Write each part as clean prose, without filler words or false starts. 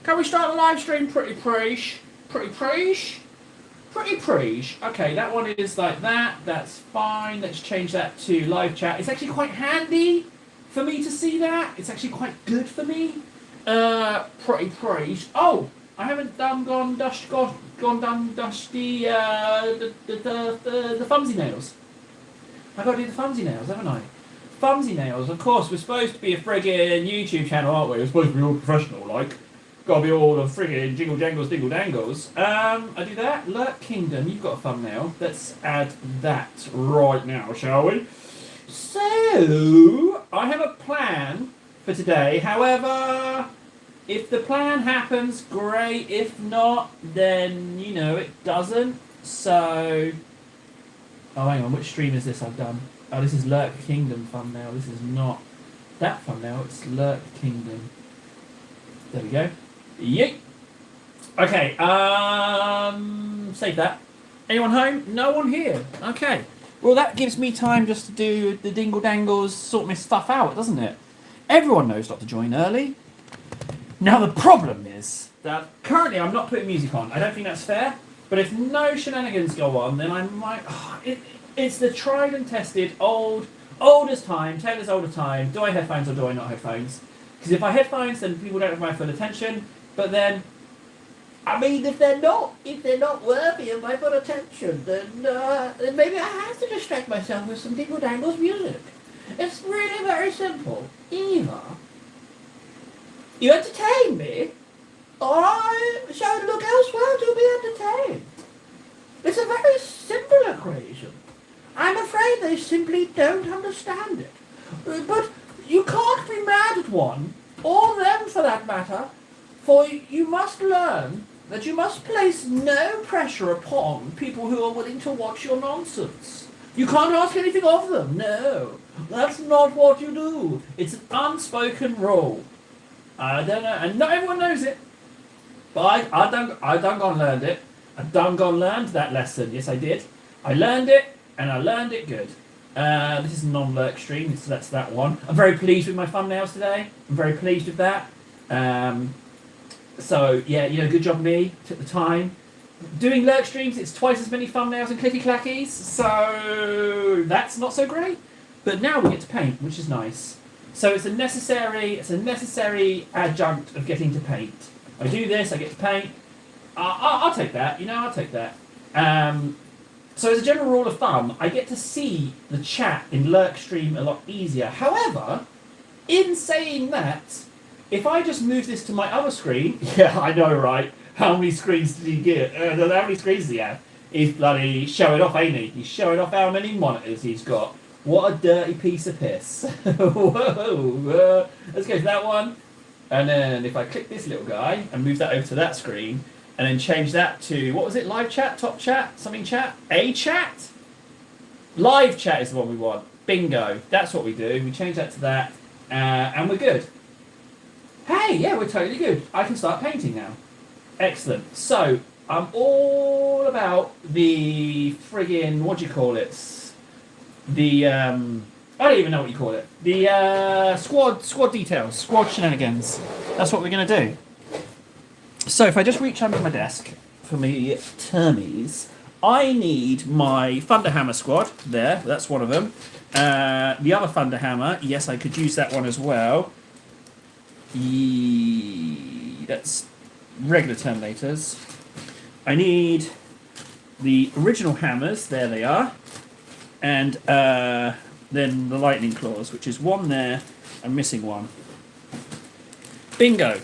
Can we start the live stream? Pretty preach. Pretty preach. Pretty preach. Okay, that one is like that. That's fine. Let's change that to live chat. It's actually quite handy for me to see that. It's actually quite good for me. Pretty preach. Oh, I haven't done dusty the Fumsy nails. I got to do the Fumsy nails, haven't I? Fumsy nails. Of course, we're supposed to be a friggin' YouTube channel, aren't we? We're supposed to be all professional, like. Got to be all the friggin' jingle jangles, dingle dangles. I do that. Lurk Kingdom. You've got a thumbnail. Let's add that right now, shall we? So I have a plan for today. However, if the plan happens, great. If not, then, you know, it doesn't. So... Oh, hang on. Which stream is this I've done? Oh, this is Lurk Kingdom thumbnail. This is not that thumbnail. It's Lurk Kingdom. There we go. Yeet. Okay, save that. Anyone home? No one here. Okay. Well, that gives me time just to do the dingle dangles, sort my stuff out, doesn't it? Everyone knows not to join early. Now, the problem is that currently I'm not putting music on. I don't think that's fair. But if no shenanigans go on, then I might... it's the tried and tested, old as time, 10 years old as time. Do I have headphones or do I not have headphones? Because if I have headphones, then people don't have my full attention. But then, I mean, if they're not worthy of my full attention, then maybe I have to distract myself with some Dingle Dangles music. It's really very simple. Either you entertain me, or I shall look elsewhere to be entertained. It's a very simple equation. I'm afraid they simply don't understand it. But you can't be mad at one, or them for that matter, for you must learn that you must place no pressure upon people who are willing to watch your nonsense. You can't ask anything of them, no. That's not what you do. It's an unspoken rule. I don't know, and not everyone knows it. But I done gone learned it. I done gone learned that lesson. Yes, I did. I learned it, and I learned it good. This is a non-lurk stream, so that's that one. I'm very pleased with my thumbnails today. I'm very pleased with that. So, yeah, you know, good job me. Took the time. Doing lurk streams, it's twice as many thumbnails and clicky clackies, so that's not so great. But now we get to paint, which is nice. So it's a necessary adjunct of getting to paint. I do this, I get to paint. I'll take that, you know, I'll take that. So as a general rule of thumb, I get to see the chat in lurk stream a lot easier. However, in saying that, if I just move this to my other screen, yeah, I know, right? How many screens did he get? How many screens does he have? He's bloody showing off, ain't he? He's showing off how many monitors he's got. What a dirty piece of piss. Whoa. Let's go to that one. And then if I click this little guy and move that over to that screen, and then change that to, what was it? Live chat? Top chat? Something chat? A chat? Live chat is the one we want. Bingo. That's what we do. We change that to that. And we're good. Hey, yeah, we're totally good. I can start painting now. Excellent. So, I'm all about the friggin', what do you call it? The, I don't even know what you call it. The squad details, squad shenanigans. That's what we're going to do. So, if I just reach under my desk for me termies, I need my Thunderhammer squad. There, that's one of them. The other Thunderhammer, yes, I could use that one as well. That's regular Terminators. I need the original hammers, there they are, and then the Lightning Claws, which is one there. I'm missing one. Bingo.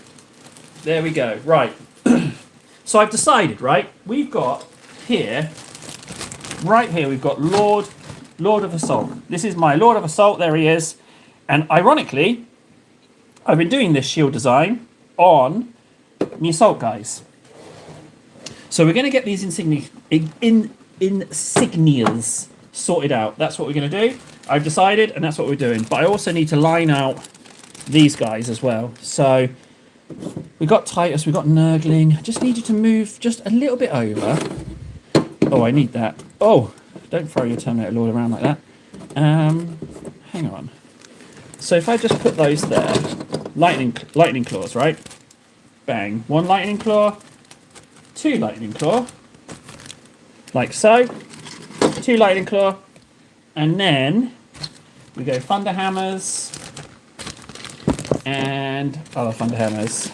There we go. Right. So I've decided, right, we've got here, right here, we've got Lord of Assault. This is my Lord of Assault, there he is. And ironically, I've been doing this shield design on the Assault guys. So we're going to get these insignias sorted out. That's what we're going to do. I've decided, and that's what we're doing. But I also need to line out these guys as well. So we've got Titus, we've got Nurgling. I just need you to move just a little bit over. Oh, I need that. Oh, don't throw your Terminator Lord around like that. Hang on. So if I just put those there, lightning claws, right? Bang. 1 lightning claw. 2 lightning claw. Like so. 2 lightning claw. And then we go thunder hammers. And other thunder hammers.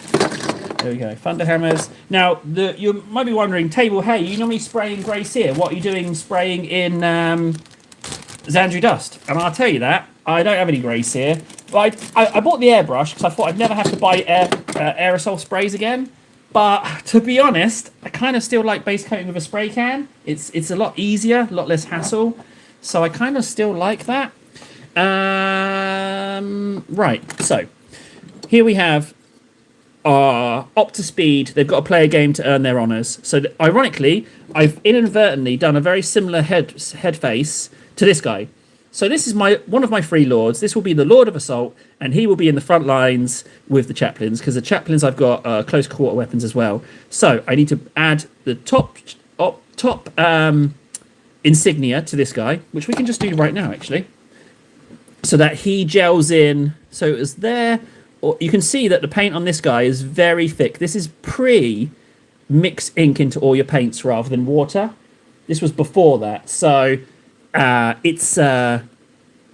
There we go, thunder hammers. Now, you might be wondering, Table, hey, you normally spray in Grey Seer. What are you doing spraying in Xandri Dust? And I'll tell you that. I don't have any Grey Seer. But I bought the airbrush because I thought I'd never have to buy aerosol sprays again. But to be honest, I kind of still like base coating with a spray can. It's a lot easier, a lot less hassle. So I kind of still like that. Right, so here we have Optispeed. They've got to play a game to earn their honours. So ironically, I've inadvertently done a very similar head face to this guy. So this is one of my free lords. This will be the Lord of Assault, and he will be in the front lines with the chaplains, because the chaplains I've got close quarter weapons as well. So I need to add the top insignia to this guy, which we can just do right now actually, so that he gels in. So it was there. Or you can see that the paint on this guy is very thick. This is pre-mix ink into all your paints rather than water. This was before that. So it's a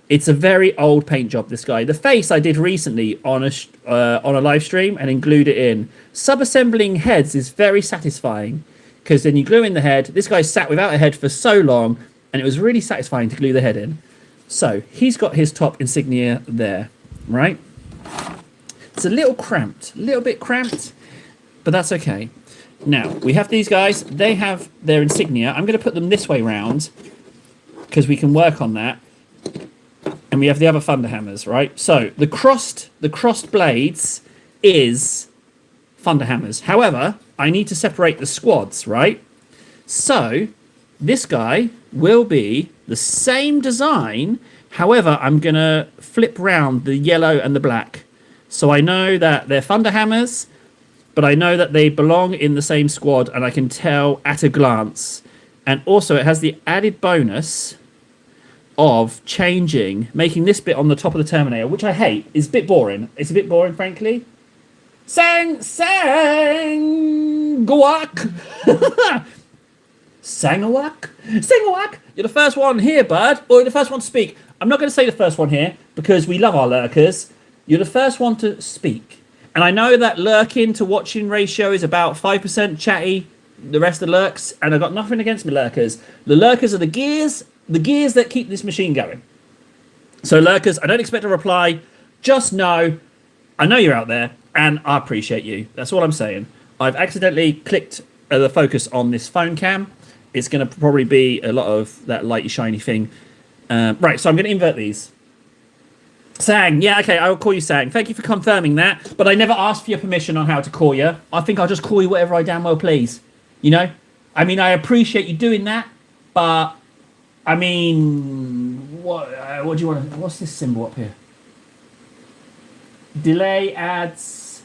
very old paint job, this guy. The face I did recently on a live stream and then glued it in. Subassembling heads is very satisfying, because then you glue in the head. This guy sat without a head for so long, and it was really satisfying to glue the head in. So he's got his top insignia there, right? It's a little bit cramped, but that's okay. Now, we have these guys. They have their insignia. I'm going to put them this way round, because we can work on that. And we have the other thunder hammers, right? So the crossed blades is thunder hammers. However, I need to separate the squads, right? So this guy will be the same design. However, I'm going to flip round the yellow and the black. So I know that they're thunder hammers, but I know that they belong in the same squad, and I can tell at a glance. And also it has the added bonus of making this bit on the top of the Terminator, which I hate. Is a bit boring. It's a bit boring, frankly. Sang Gawak. Sangawak? Singawak? You're the first one here, bud. Or you're the first one to speak. I'm not going to say the first one here, because we love our lurkers. You're the first one to speak. And I know that lurking to watching ratio is about 5% chatty, the rest of the lurks, and I've got nothing against my lurkers. The lurkers are the gears that keep this machine going. So lurkers, I don't expect a reply. Just know, I know you're out there, and I appreciate you. That's all I'm saying. I've accidentally clicked the focus on this phone cam. It's going to probably be a lot of that lighty shiny thing. Right, so I'm going to invert these. Sang, yeah, okay, I will call you Sang. Thank you for confirming that, but I never asked for your permission on how to call you. I think I'll just call you whatever I damn well please. You know? I mean, I appreciate you doing that, but, I mean, what do you want to... What's this symbol up here? Delay ads.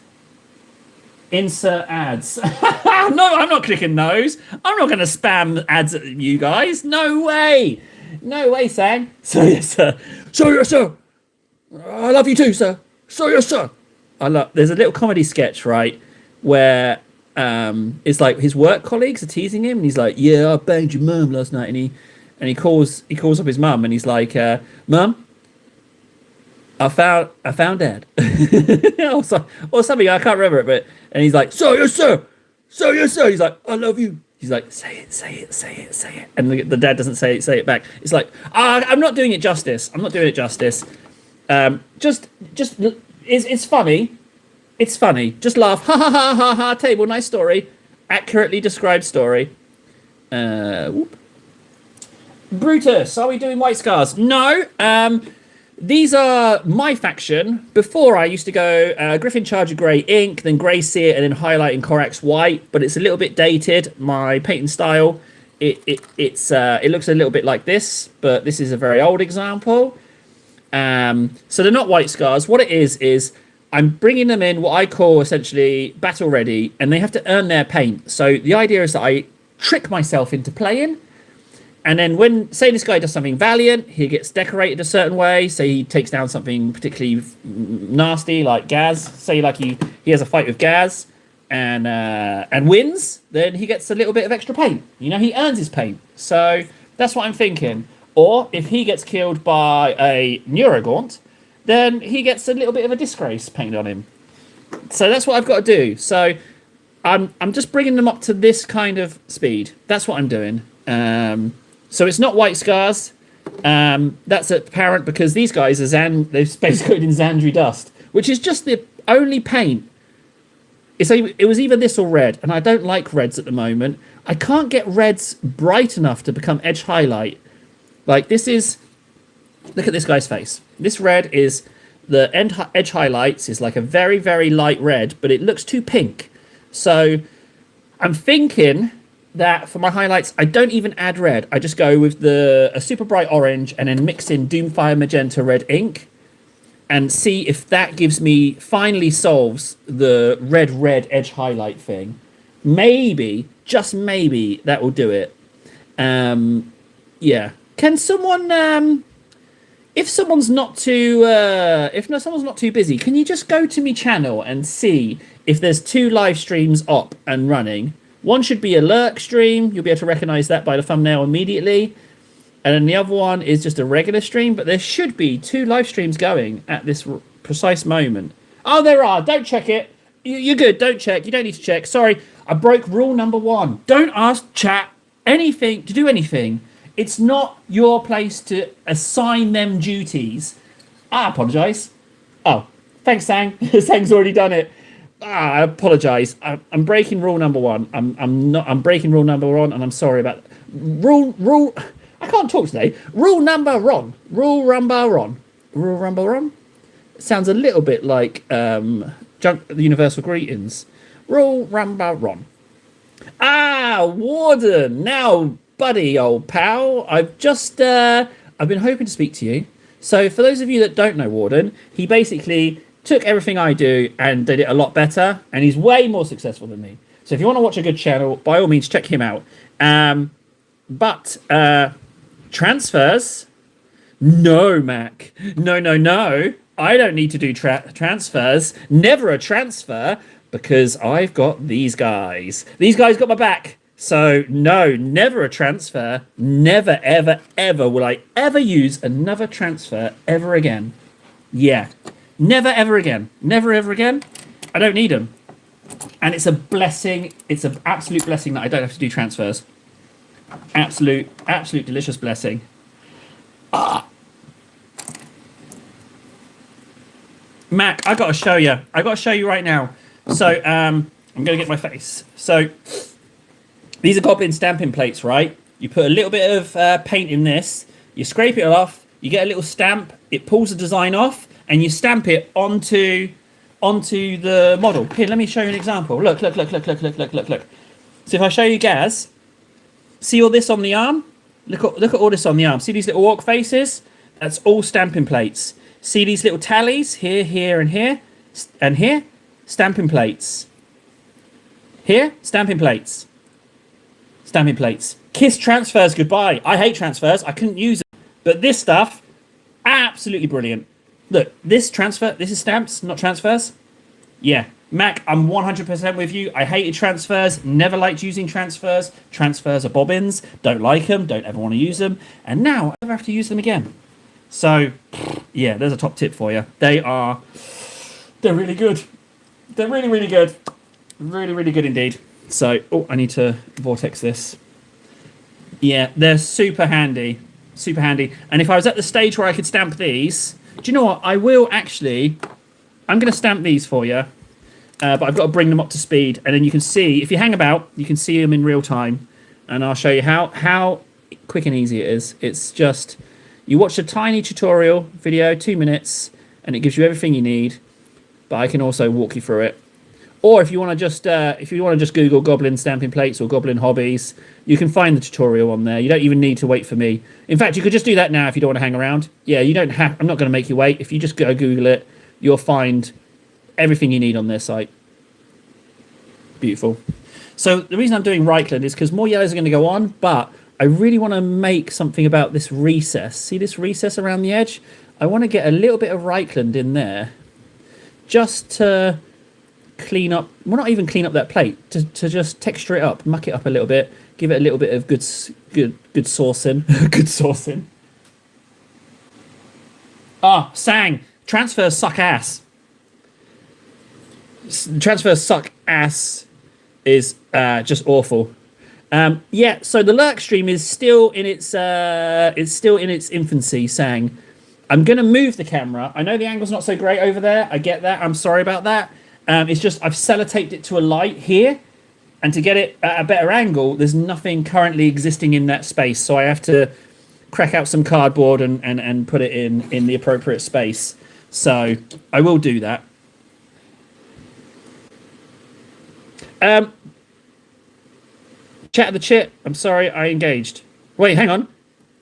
Insert ads. No, I'm not clicking those. I'm not going to spam ads at you guys. No way. No way, Sang. So, yes, sir. So, yes, sir. I love you too, sir. So, yes, sir. There's a little comedy sketch, right, where it's like his work colleagues are teasing him, and he's like, "Yeah, I banged your mum last night," and he calls up his mum, and he's like, "Mum, I found Dad," or something. I can't remember it, but and he's like, "So, yes, sir. So, yes, sir." He's like, "I love you." He's like, say it. And the dad doesn't say it back. It's like, I'm not doing it justice. It's funny. It's funny. Just laugh. Ha ha ha ha ha. Table, nice story. Accurately described story. Brutus, are we doing White Scars? No. These are my faction. Before I used to go Griffin Charger Grey Ink, then Grey Seer, and then highlight in Corax White. But it's a little bit dated. My painting style, it looks a little bit like this, but this is a very old example. So they're not White Scars. What it is I'm bringing them in what I call essentially battle ready, and they have to earn their paint. So the idea is that I trick myself into playing. And then when, say this guy does something valiant, he gets decorated a certain way. Say he takes down something particularly nasty like Gaz. Say like he has a fight with Gaz. and wins, then he gets a little bit of extra paint. You know, he earns his paint. So that's what I'm thinking. Or if he gets killed by a Neurogaunt, then he gets a little bit of a disgrace painted on him. So that's what I've got to do. So I'm just bringing them up to this kind of speed. That's what I'm doing. So it's not white scars. That's apparent because they've space coated in Xandri dust, which is just the only paint. It was either this or red, and I don't like reds at the moment. I can't get reds bright enough to become edge highlight. Like this is, look at this guy's face. This red is, the edge highlights is like a very, very light red, but it looks too pink. So I'm thinking that for my highlights, I don't even add red. I just go with a super bright orange and then mix in Doomfire Magenta red ink and see if that finally solves the red edge highlight thing. Maybe, just maybe, that will do it. Yeah. Can someone, if someone's not too busy, can you just go to my channel and see if there's 2 live streams up and running? One should be a lurk stream. You'll be able to recognize that by the thumbnail immediately. And then the other one is just a regular stream. But there should be 2 live streams going at this precise moment. Oh, there are. Don't check it. You're good. Don't check. You don't need to check. Sorry. I broke rule number 1. Don't ask chat anything to do anything. It's not your place to assign them duties. I apologise. Oh, thanks, Sang. Sang's already done it. I apologise. I'm breaking rule number 1. I'm breaking rule number 1, and I'm sorry about that. Rule. I can't talk today. Rule number wrong. Rule number wrong. Rule number wrong. Sounds a little bit like the Universal Greetings. Rule number wrong. Warden. Now, buddy, old pal. I've been hoping to speak to you. So, for those of you that don't know Warden, he basically took everything I do and did it a lot better, and he's way more successful than me. So if you want to watch a good channel, by all means, check him out. But transfers? No, Mac. No. I don't need to do transfers. Never a transfer, because I've got these guys. These guys got my back. So, no, never a transfer. Never, ever, ever will I ever use another transfer ever again. Yeah. Never, ever again. Never, ever again. I don't need them. And it's a blessing. It's an absolute blessing that I don't have to do transfers. Absolute delicious blessing. Mac, I got to show you. I got to show you right now. So, I'm going to get my face. So, these are Goblin stamping plates, right? You put a little bit of paint in this. You scrape it off. You get a little stamp. It pulls the design off. And you stamp it onto the model. Here, let me show you an example. Look. So if I show you Gaz, see all this on the arm? Look at all this on the arm. See these little orc faces? That's all stamping plates. See these little tallies? Here, and here. And here? Stamping plates. Here? Stamping plates. Stamping plates. Kiss transfers goodbye. I hate transfers. I couldn't use it. But this stuff, absolutely brilliant. Look, this is stamps, not transfers. Yeah, Mac, I'm 100% with you. I hated transfers, never liked using transfers. Transfers are bobbins, don't like them, don't ever want to use them. And now I never have to use them again. So, yeah, there's a top tip for you. They're really good. They're really, really good. Really, really good indeed. So, I need to vortex this. Yeah, they're super handy. Super handy. And if I was at the stage where I could stamp these... Do you know what? I will actually... I'm going to stamp these for you. But I've got to bring them up to speed. And then you can see... If you hang about, you can see them in real time. And I'll show you how quick and easy it is. It's just... You watch a tiny tutorial video, 2 minutes. And it gives you everything you need. But I can also walk you through it. Or if you want to just Google Goblin stamping plates or Goblin hobbies, you can find the tutorial on there. You don't even need to wait for me. In fact, you could just do that now if you don't want to hang around. Yeah, you don't have. I'm not going to make you wait. If you just go Google it, you'll find everything you need on their site. Beautiful. So the reason I'm doing Reichland is because more yellows are going to go on, but I really want to make something about this recess. See this recess around the edge? I want to get a little bit of Reichland in there, just to clean up, well, not even clean up that plate, to just texture it up, muck it up a little bit, give it a little bit of good saucing. Good saucing. Ah, Sang, transfers suck ass. Transfers suck ass is just awful. Yeah, so the lurk stream is still in its infancy, Sang. I'm going to move the camera. I know the angle's not so great over there. I get that. I'm sorry about that. It's just I've sellotaped it to a light here. And to get it at a better angle, there's nothing currently existing in that space. So I have to crack out some cardboard and put it in the appropriate space. So I will do that. Chat of the chit. I'm sorry, I engaged. Wait, hang on.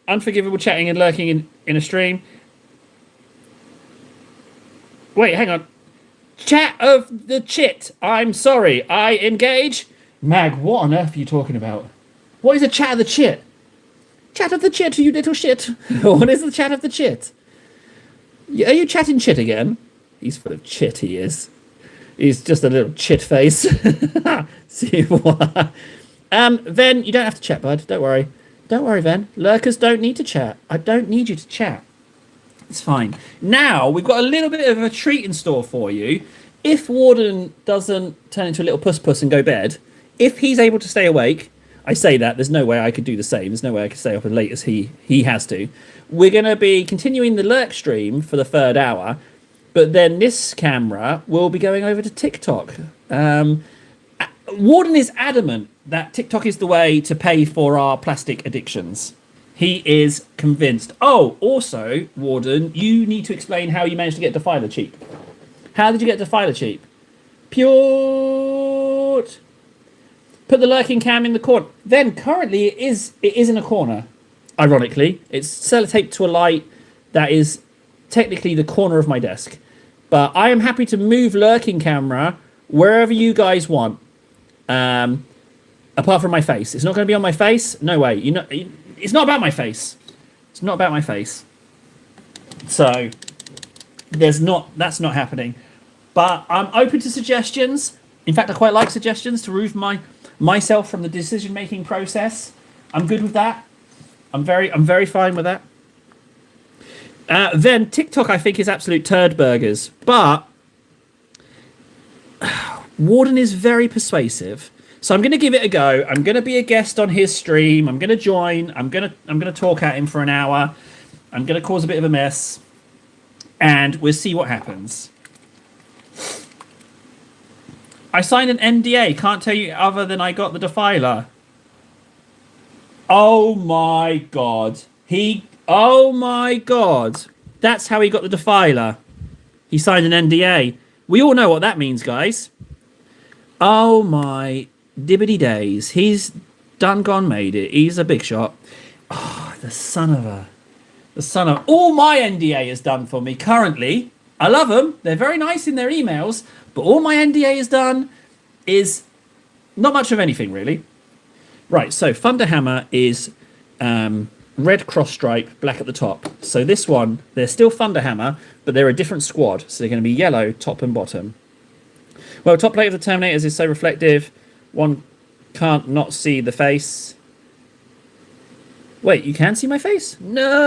Unforgivable chatting and lurking in a stream. Wait, hang on. Chat of the chit. I'm sorry. I engage. Mag, what on earth are you talking about? What is a chat of the chit? Chat of the chit, you little shit. What is the chat of the chit? Are you chatting chit again? He's full of chit, he is. He's just a little chit face. See what? Ven, you don't have to chat, bud. Don't worry. Don't worry, Ven. Lurkers don't need to chat. I don't need you to chat. It's fine. Now, we've got a little bit of a treat in store for you. If Warden doesn't turn into a little puss and go bed, if he's able to stay awake, I say that, there's no way I could do the same. There's no way I could stay up as late as he has to. We're going to be continuing the lurk stream for the 3rd hour, but then this camera will be going over to TikTok. Warden is adamant that TikTok is the way to pay for our plastic addictions. He is convinced. Oh, also, Warden, you need to explain how you managed to get Defiler cheap. How did you get Defiler cheap? Pure. Put the lurking cam in the corner. Then currently it is in a corner. Ironically, it's sellotaped to a light that is technically the corner of my desk. But I am happy to move lurking camera wherever you guys want. Apart from my face. It's not going to be on my face. No way. You know, it's not about my face. It's not about my face. So that's not happening. But I'm open to suggestions. In fact, I quite like suggestions to remove myself from the decision-making process. I'm good with that. I'm very fine with that. Then TikTok, I think, is absolute turd burgers. But Warden is very persuasive. So I'm going to give it a go. I'm going to be a guest on his stream. I'm going to join. I'm going to talk at him for an hour. I'm going to cause a bit of a mess. And we'll see what happens. I signed an NDA. Can't tell you other than I got the Defiler. Oh my god. Oh my god. That's how he got the Defiler. He signed an NDA. We all know what that means, guys. Oh my dibbity days. He's done gone made it. He's a big shot. Oh, the son of all my NDA has done for me currently. I love them. They're very nice in their emails, but all my NDA has done is not much of anything really. Right, so Thunderhammer is red cross stripe, black at the top. So this one, they're still Thunderhammer, but they're a different squad. So they're going to be yellow top and bottom. Well, top plate of the Terminators is so reflective, one can't not see the face. Wait, you can see my face? No!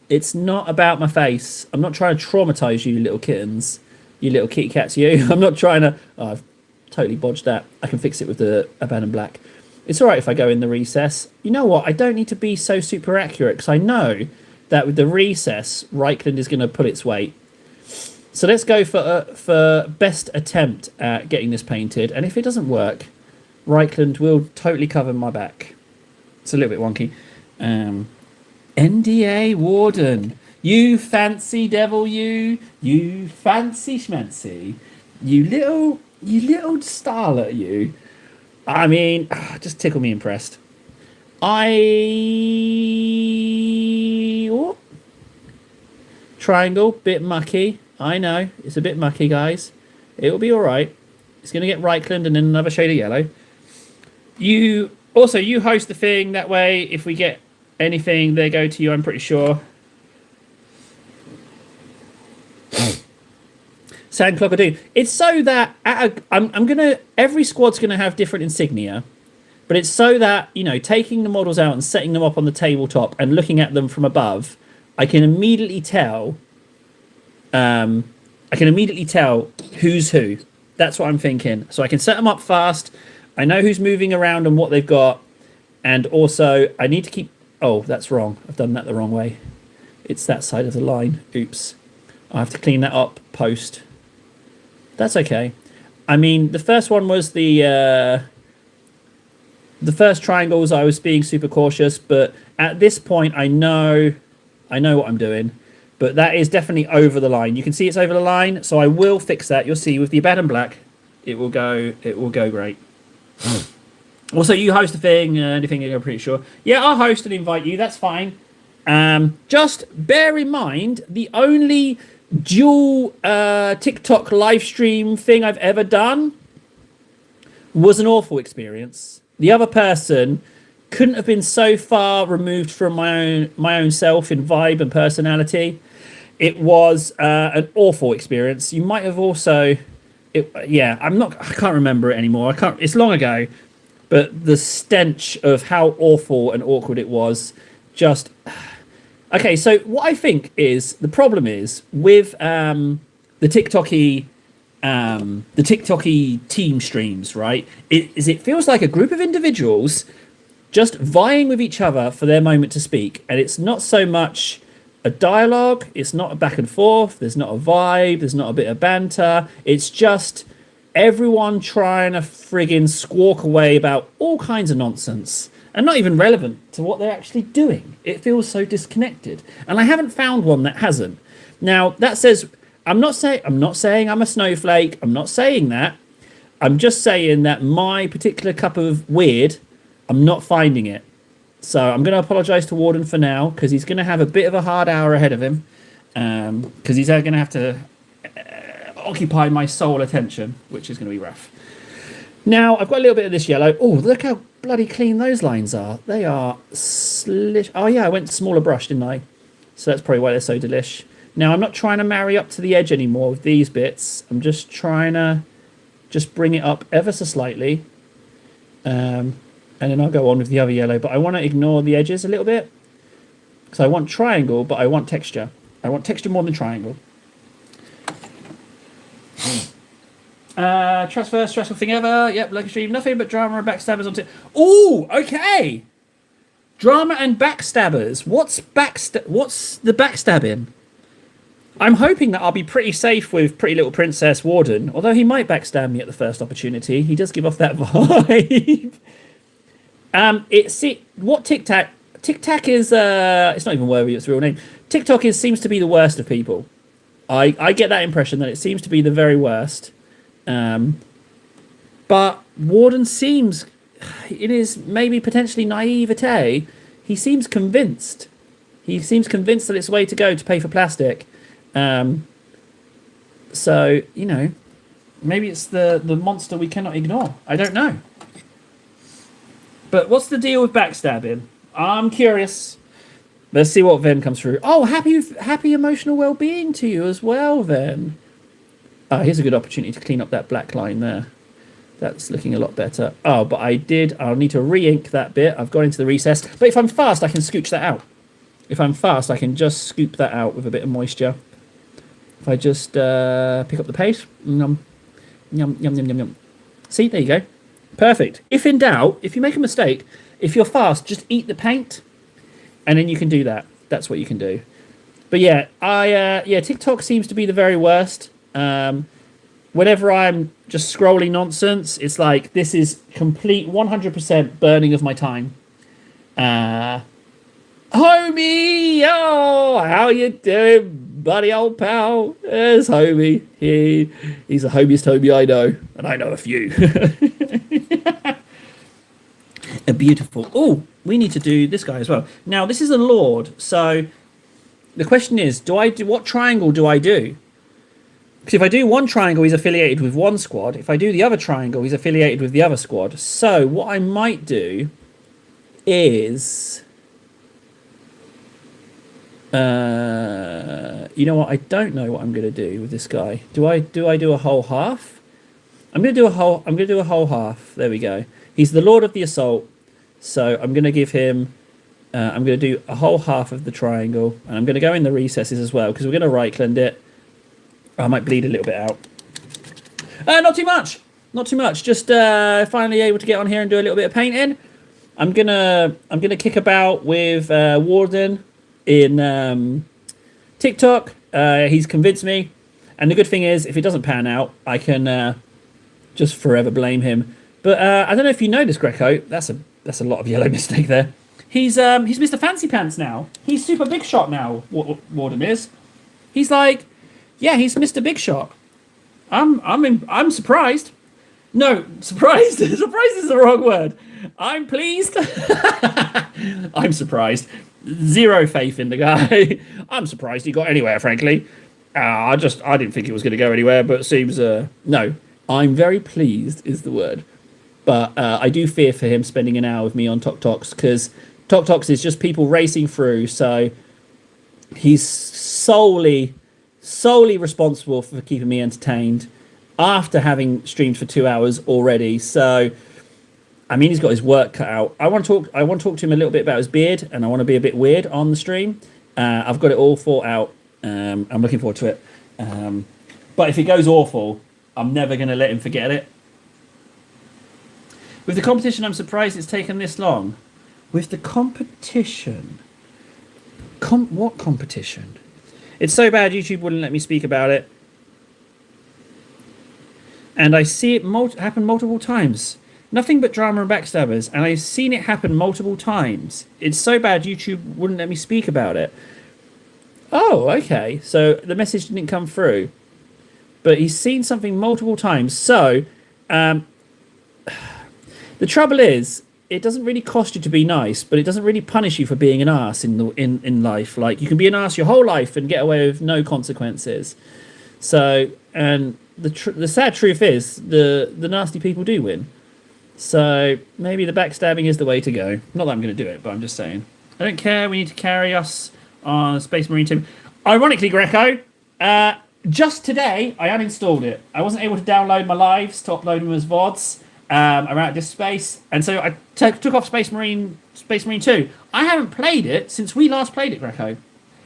It's not about my face. I'm not trying to traumatize you, little kittens. You little kitty cats, you. I'm not trying to... Oh, I've totally bodged that. I can fix it with the Abandoned Black. It's alright if I go in the recess. You know what? I don't need to be so super accurate, because I know that with the recess, Reichland is going to pull its weight. So let's go for best attempt at getting this painted. And if it doesn't work, Reichland will totally cover my back. It's a little bit wonky. NDA Warden. You fancy devil, you fancy schmancy. You little starlet, you. I mean, just tickle me impressed. Oh. Triangle, bit mucky. I know, it's a bit mucky, guys. It will be all right. It's going to get Reichland and then another shade of yellow. You host the thing. That way, if we get anything, they go to you, I'm pretty sure. Sandclog I do. It's so that I'm gonna every squad's gonna have different insignia, but it's so that taking the models out and setting them up on the tabletop and looking at them from above, I can immediately tell. I can immediately tell who's who. That's what I'm thinking. So I can set them up fast. I know who's moving around and what they've got, and also I need to keep. Oh, that's wrong. I've done that the wrong way. It's that side of the line. Oops. I have to clean that up post. That's okay. I mean, the first one was the first triangles. I was being super cautious, but at this point, I know what I'm doing. But that is definitely over the line. You can see it's over the line, so I will fix that. You'll see with the Abaddon Black, it will go great. Also, you host the thing, anything, I'm pretty sure. Yeah, I'll host and invite you. That's fine. Just bear in mind, the only dual TikTok live stream thing I've ever done was an awful experience. The other person couldn't have been so far removed from my own self in vibe and personality. It was an awful experience. You might have also, I can't remember it anymore. It's long ago, but the stench of how awful and awkward it was, just. Okay, so what I think is the problem is with the TikToky team streams, right? It feels like a group of individuals just vying with each other for their moment to speak, and it's not so much a dialogue, it's not a back and forth, there's not a vibe, there's not a bit of banter, it's just everyone trying to friggin' squawk away about all kinds of nonsense and not even relevant to what they're actually doing. It feels so disconnected, and I haven't found one that hasn't. Now that says I'm not saying I'm a snowflake. I'm not saying that. I'm just saying that my particular cup of weird, I'm not finding it. So I'm going to apologise to Warden for now, because he's going to have a bit of a hard hour ahead of him, because he's going to have to occupy my sole attention, which is going to be rough. Now, I've got a little bit of this yellow. Oh, look how bloody clean those lines are. They are slish. Oh, yeah, I went smaller brush, didn't I? So that's probably why they're so delish. Now, I'm not trying to marry up to the edge anymore with these bits. I'm just trying to bring it up ever so slightly. And then I'll go on with the other yellow. But I want to ignore the edges a little bit. So I want triangle, but I want texture. I want texture more than triangle. Transfer, stressful thing ever. Yep, like a stream. Nothing but drama and backstabbers on Ooh, okay. Drama and backstabbers. What's the backstabbing? I'm hoping that I'll be pretty safe with Pretty Little Princess Warden, although he might backstab me at the first opportunity. He does give off that vibe. What TikTok is, it's not even worthy its real name. TikTok seems to be the worst of people. I get that impression that it seems to be the very worst. But Warden seems, in his maybe potentially naivete, he seems convinced. He seems convinced that it's the way to go to pay for plastic. So, maybe it's the monster we cannot ignore. I don't know. But what's the deal with backstabbing? I'm curious. Let's see what Ven comes through. Oh, happy emotional well-being to you as well, Ven. Here's a good opportunity to clean up that black line there. That's looking a lot better. Oh, but I'll need to re-ink that bit. I've gone into the recess. But if I'm fast, I can scooch that out. If I'm fast, I can just scoop that out with a bit of moisture. If I just pick up the pace. Yum, yum, yum, yum, yum. See, there you go. Perfect. If in doubt, if you make a mistake, if you're fast, just eat the paint, and then you can do that. That's what you can do. But yeah, TikTok seems to be the very worst. Whenever I'm just scrolling nonsense, it's like this is complete 100% burning of my time. Homie, oh, how you doing, buddy, old pal? There's Homie. He's the homiest homie I know, and I know a few. A beautiful. Oh, we need to do this guy as well. Now, this is a lord, so the question is, what triangle do I do? Because if I do one triangle, he's affiliated with one squad. If I do the other triangle, he's affiliated with the other squad. So what I might do is You know what? I don't know what I'm going to do with this guy. Do a whole half? I'm going to do a whole. I'm going to do a whole half. There we go. He's the Lord of the Assault, so I'm going to give him. I'm going to do a whole half of the triangle, and I'm going to go in the recesses as well because we're going to right blend it. I might bleed a little bit out. Not too much. Not too much. Just finally able to get on here and do a little bit of painting. I'm gonna kick about with Warden in TikTok. He's convinced me, and the good thing is, if it doesn't pan out, I can just forever blame him. But I don't know if you know this, Greco. That's a lot of yellow mistake there. He's Mr. Fancy Pants now. He's super big shot now. Warden is. He's like, yeah, he's Mr. Big Shot. I'm surprised. No, surprised. Surprised is the wrong word. I'm pleased. I'm surprised. Zero faith in the guy. I'm surprised he got anywhere, frankly. I didn't think he was going to go anywhere, but it seems no. I'm very pleased is the word. But I do fear for him spending an hour with me on Tok Toks, because Tok Toks is just people racing through, so he's solely responsible for keeping me entertained after having streamed for 2 hours already. So I mean, he's got his work cut out. I want to talk to him a little bit about his beard, and I want to be a bit weird on the stream. I've got it all thought out. I'm looking forward to it. But if it goes awful, I'm never going to let him forget it. With the competition, I'm surprised it's taken this long. With the competition? What competition? It's so bad YouTube wouldn't let me speak about it. And I see it happen multiple times. Nothing but drama and backstabbers, and I've seen it happen multiple times. It's so bad YouTube wouldn't let me speak about it. Oh, okay. So the message didn't come through. But he's seen something multiple times. So, the trouble is, it doesn't really cost you to be nice, but it doesn't really punish you for being an arse in life. Like, you can be an arse your whole life and get away with no consequences. So, and the sad truth is, the nasty people do win. So maybe the backstabbing is the way to go. Not that I'm going to do it, but I'm just saying. I don't care. We need to carry us on a Space Marine team. Ironically, Greco, just today I uninstalled it. I wasn't able to download my lives to upload them as VODs around this space, and so I took off Space Marine 2. I haven't played it since we last played it, Greco,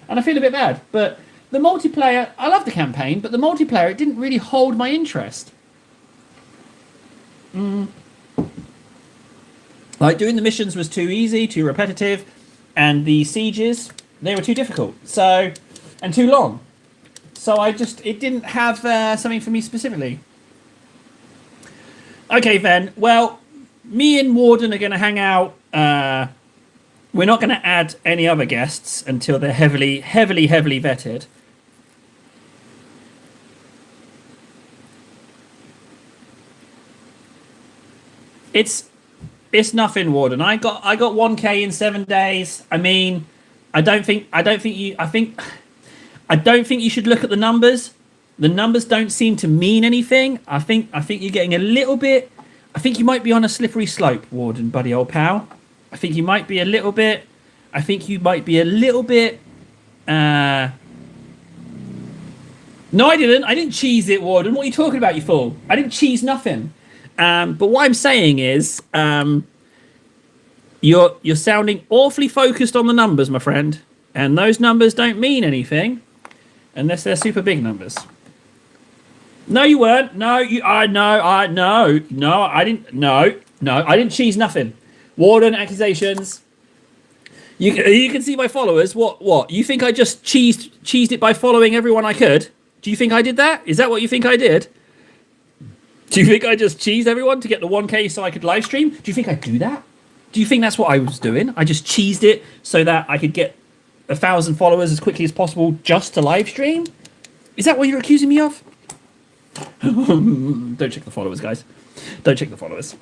and I feel a bit bad. But the multiplayer, I love the campaign, but the multiplayer, it didn't really hold my interest. Like, doing the missions was too easy, too repetitive, and the sieges, they were too difficult, so, and too long. So it didn't have something for me specifically. Okay, then. Well, me and Warden are going to hang out. We're not going to add any other guests until they're heavily vetted. It's nothing, Warden. I got 1K in 7 days. I mean, I don't think you should look at the numbers. The numbers don't seem to mean anything. I think you're getting a little bit. I think you might be on a slippery slope, Warden, buddy, old pal. I think you might be a little bit. No, I didn't. I didn't cheese it, Warden. What are you talking about, you fool? I didn't cheese nothing. But what I'm saying is, you're sounding awfully focused on the numbers, my friend, and those numbers don't mean anything unless they're super big numbers. No, you weren't. No, I didn't cheese nothing. Warden accusations. You can see my followers. What? You think I just cheesed it by following everyone I could? Do you think I did that? Is that what you think I did? Do you think I just cheesed everyone to get the 1K so I could live stream? Do you think I do that? Do you think that's what I was doing? I just cheesed it so that I could get 1,000 followers as quickly as possible just to live stream? Is that what you're accusing me of? Don't check the followers, guys. Don't check the followers.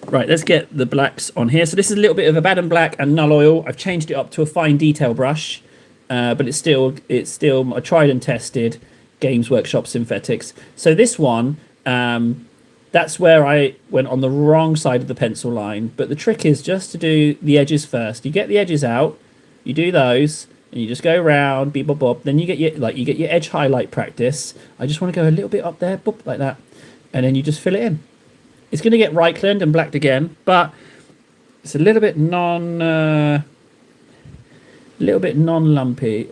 Right, let's get the blacks on here. So this is a little bit of Abaddon black and null oil. I've changed it up to a fine detail brush, but it's still a tried and tested Games Workshop synthetics. So this one, that's where I went on the wrong side of the pencil line. But the trick is just to do the edges first. You get the edges out, you do those, and you just go around, beep, bop, bop. Then you get your edge highlight practice. I just want to go a little bit up there, boop, like that, and then you just fill it in. It's going to get right-cleaned and blacked again, but it's a little bit non-lumpy,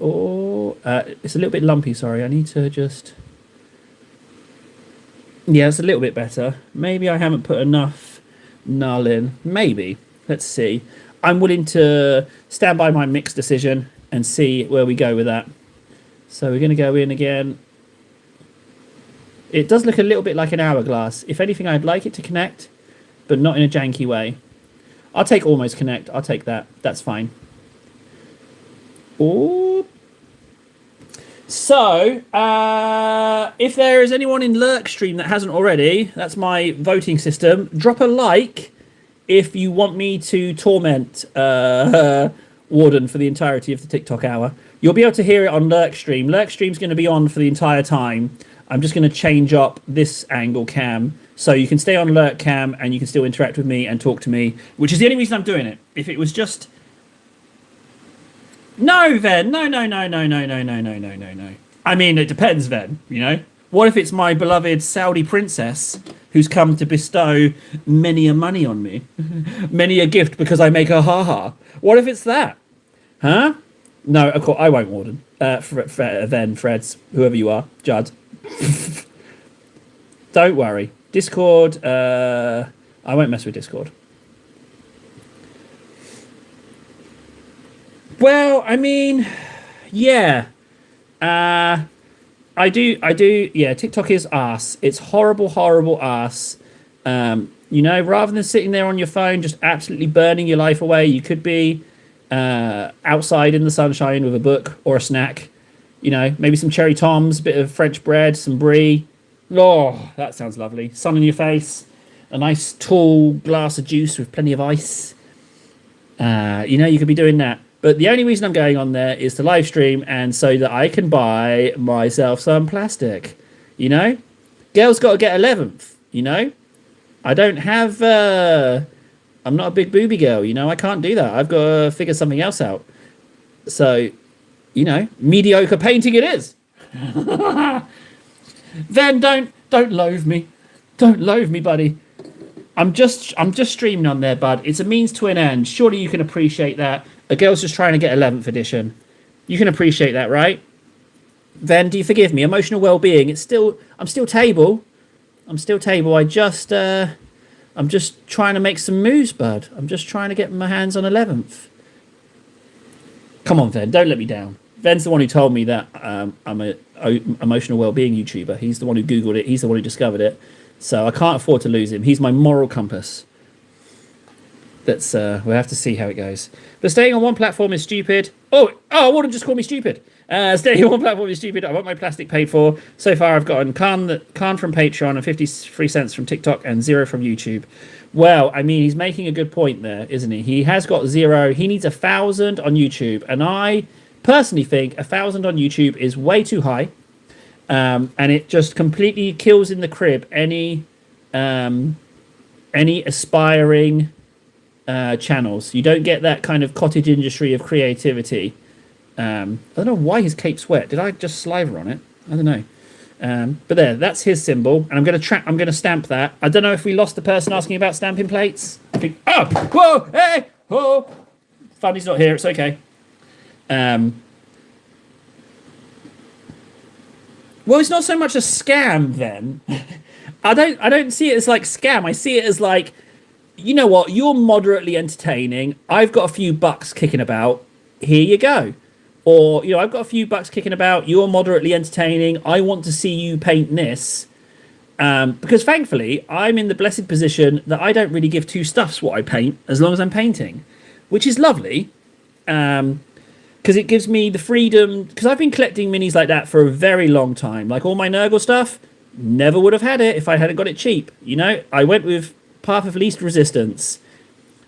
or it's a little bit lumpy. Sorry, I need to just. Yeah, it's a little bit better. Maybe I haven't put enough null in. Maybe. Let's see. I'm willing to stand by my mix decision and see where we go with that. So we're going to go in again. It does look a little bit like an hourglass. If anything, I'd like it to connect, but not in a janky way. I'll take almost connect. I'll take that. That's fine. Ooh. So, if there is anyone in Lurkstream that hasn't already, that's my voting system. Drop a like if you want me to torment Warden for the entirety of the TikTok hour. You'll be able to hear it on Lurkstream. Lurkstream's going to be on for the entire time. I'm just going to change up this angle cam so you can stay on Lurk cam and you can still interact with me and talk to me, which is the only reason I'm doing it. If it was just... No, Ven. No. I mean, it depends, Ven, you know? What if it's my beloved Saudi princess who's come to bestow many a money on me? Many a gift because I make a ha-ha. What if it's that? Huh? No, of course, I won't, Warden. Ven, Freds, whoever you are, Judd. Don't worry. Discord, I won't mess with Discord. Well, I mean, yeah. I do. Yeah, TikTok is arse. It's horrible arse. You know, rather than sitting there on your phone just absolutely burning your life away, you could be outside in the sunshine with a book or a snack. You know, maybe some cherry toms, a bit of French bread, some brie. Oh, that sounds lovely. Sun in your face, a nice tall glass of juice with plenty of ice. You know, you could be doing that. But the only reason I'm going on there is to live stream and so that I can buy myself some plastic. You know? Girl's got to get 11th, you know? I don't have... I'm not a big booby girl, you know? I can't do that. I've got to figure something else out. So, you know, mediocre painting it is. Then don't loathe me. Don't loathe me, buddy. I'm just streaming on there, bud. It's a means to an end. Surely you can appreciate that. A girl's just trying to get 11th edition. You can appreciate that, right? Then, do you forgive me? Emotional well-being. I'm still table. I'm still table. I'm just trying to make some moves, bud. I'm just trying to get my hands on 11th. Come on, Ven. Don't let me down. Ven's the one who told me that I'm a emotional well-being YouTuber. He's the one who Googled it. He's the one who discovered it. So I can't afford to lose him. He's my moral compass. We'll have to see how it goes. But staying on one platform is stupid. Oh, Warden just called me stupid. Staying on one platform is stupid. I want my plastic paid for. So far, I've gotten Khan from Patreon and 53 cents from TikTok and 0 from YouTube. Well, I mean, he's making a good point there, isn't he? He has got 0. He needs 1,000 on YouTube. And I personally think 1,000 on YouTube is way too high. And it just completely kills in the crib any aspiring... channels. You don't get that kind of cottage industry of creativity. I don't know why his cape's wet. Did I just saliva on it? I don't know. But there, that's his symbol, and I'm going to stamp that. I don't know if we lost the person asking about stamping plates. I think. Oh, whoa, hey, oh. Funny's not here. It's okay. Well, it's not so much a scam then. I don't see it as like scam. I see it as like, you know what, you're moderately entertaining. I've got a few bucks kicking about. Here you go. Or, you know, I've got a few bucks kicking about. You're moderately entertaining. I want to see you paint this. Because thankfully, I'm in the blessed position that I don't really give two stuffs what I paint as long as I'm painting, which is lovely. Because it gives me the freedom. Because I've been collecting minis like that for a very long time. Like all my Nurgle stuff, never would have had it if I hadn't got it cheap. You know, I went with path of least resistance,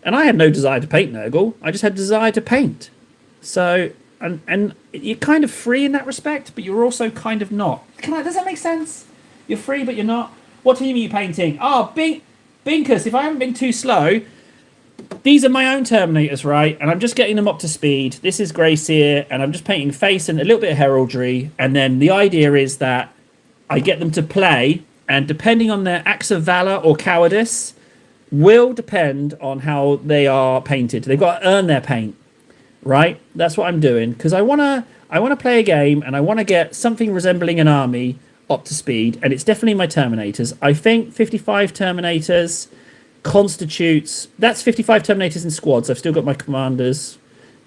and I had no desire to paint Nurgle. I just had desire to paint. So, and you're kind of free in that respect, but you're also kind of not. Does that make sense? You're free, but you're not. What team are you painting? Oh, Binkus. If I haven't been too slow, these are my own Terminators, right? And I'm just getting them up to speed. This is Gracie, and I'm just painting face and a little bit of heraldry. And then the idea is that I get them to play, and depending on their acts of valor or cowardice, will depend on how they are painted. They've got to earn their paint, right? That's what I'm doing, because I wanna play a game, and I want to get something resembling an army up to speed, and it's definitely my Terminators. I think 55 Terminators constitutes, that's 55 Terminators in squads. I've still got my commanders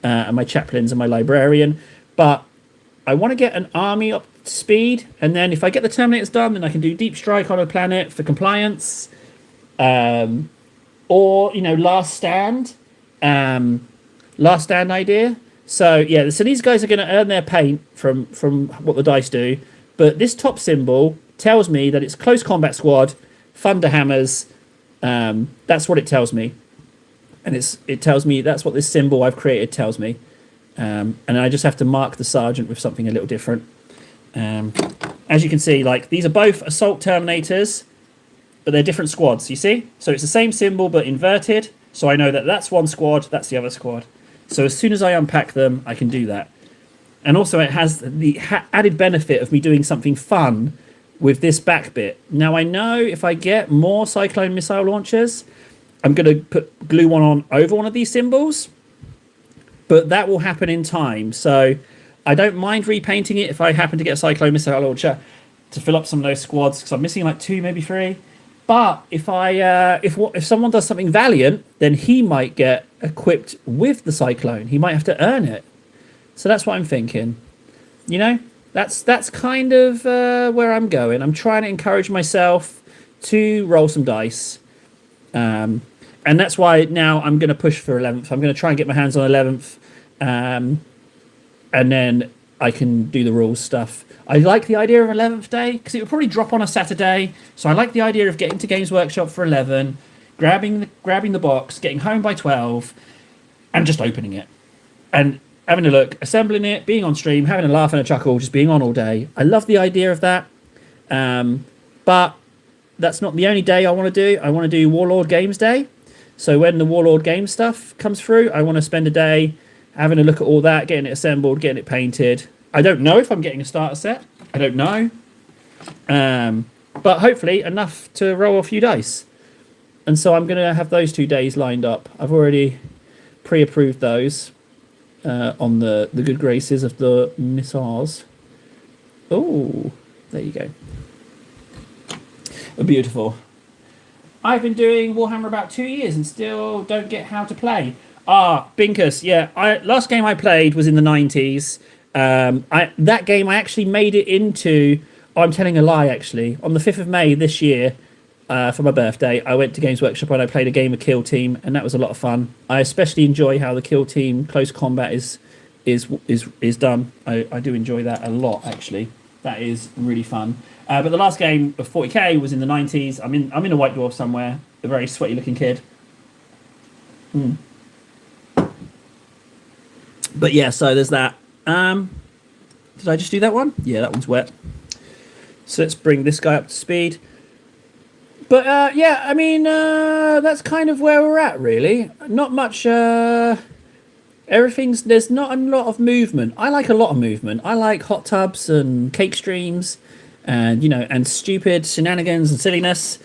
and my chaplains and my librarian, but I want to get an army up to speed, and then if I get the Terminators done, then I can do deep strike on a planet for compliance, or last stand idea. So yeah, so these guys are going to earn their paint from what the dice do, but this top symbol tells me that it's close combat squad, Thunderhammers. That's what it tells me, and it tells me that's what this symbol I've created tells me, and I just have to mark the sergeant with something a little different. As you can see, like, these are both assault Terminators, but they're different squads, you see? So it's the same symbol but inverted, so I know that that's one squad, that's the other squad. So as soon as I unpack them, I can do that. And also it has the added benefit of me doing something fun with this back bit. Now I know if I get more Cyclone missile launchers, I'm going to glue one on over one of these symbols, but that will happen in time. So I don't mind repainting it if I happen to get a Cyclone missile launcher to fill up some of those squads, because I'm missing like 2, maybe 3. But if someone does something valiant, then he might get equipped with the Cyclone. He might have to earn it. So that's what I'm thinking. That's kind of where I'm going. I'm trying to encourage myself to roll some dice. And that's why now I'm going to push for 11th. I'm going to try and get my hands on 11th. And then I can do the rules stuff. I like the idea of 11th day, because it would probably drop on a Saturday. So I like the idea of getting to Games Workshop for 11, grabbing the box, getting home by 12, and just opening it. And having a look, assembling it, being on stream, having a laugh and a chuckle, just being on all day. I love the idea of that. But that's not the only day I want to do. I want to do Warlord Games Day. So when the Warlord Games stuff comes through, I want to spend a day having a look at all that, getting it assembled, getting it painted. I don't know if I'm getting a starter set. I don't know. But hopefully enough to roll a few dice. And so I'm going to have those 2 days lined up. I've already pre-approved those on the good graces of the missiles. Oh, there you go. Beautiful. I've been doing Warhammer about 2 years and still don't get how to play. Binkus, yeah. Last game I played was in the 90s. That game I actually made it into. I'm telling a lie, actually. On the 5th of May this year, for my birthday, I went to Games Workshop and I played a game of Kill Team, and that was a lot of fun. I especially enjoy how the Kill Team close combat is done. I do enjoy that a lot, actually. That is really fun. But the last game of 40k was in the 90s. I'm in a White Dwarf somewhere. A very sweaty looking kid. But yeah, so there's that. Did I just do that one? Yeah, that one's wet. So let's bring this guy up to speed. But yeah, I mean, that's kind of where we're at, really. Not much. There's not a lot of movement. I like a lot of movement. I like hot tubs and cake streams, and and stupid shenanigans and silliness.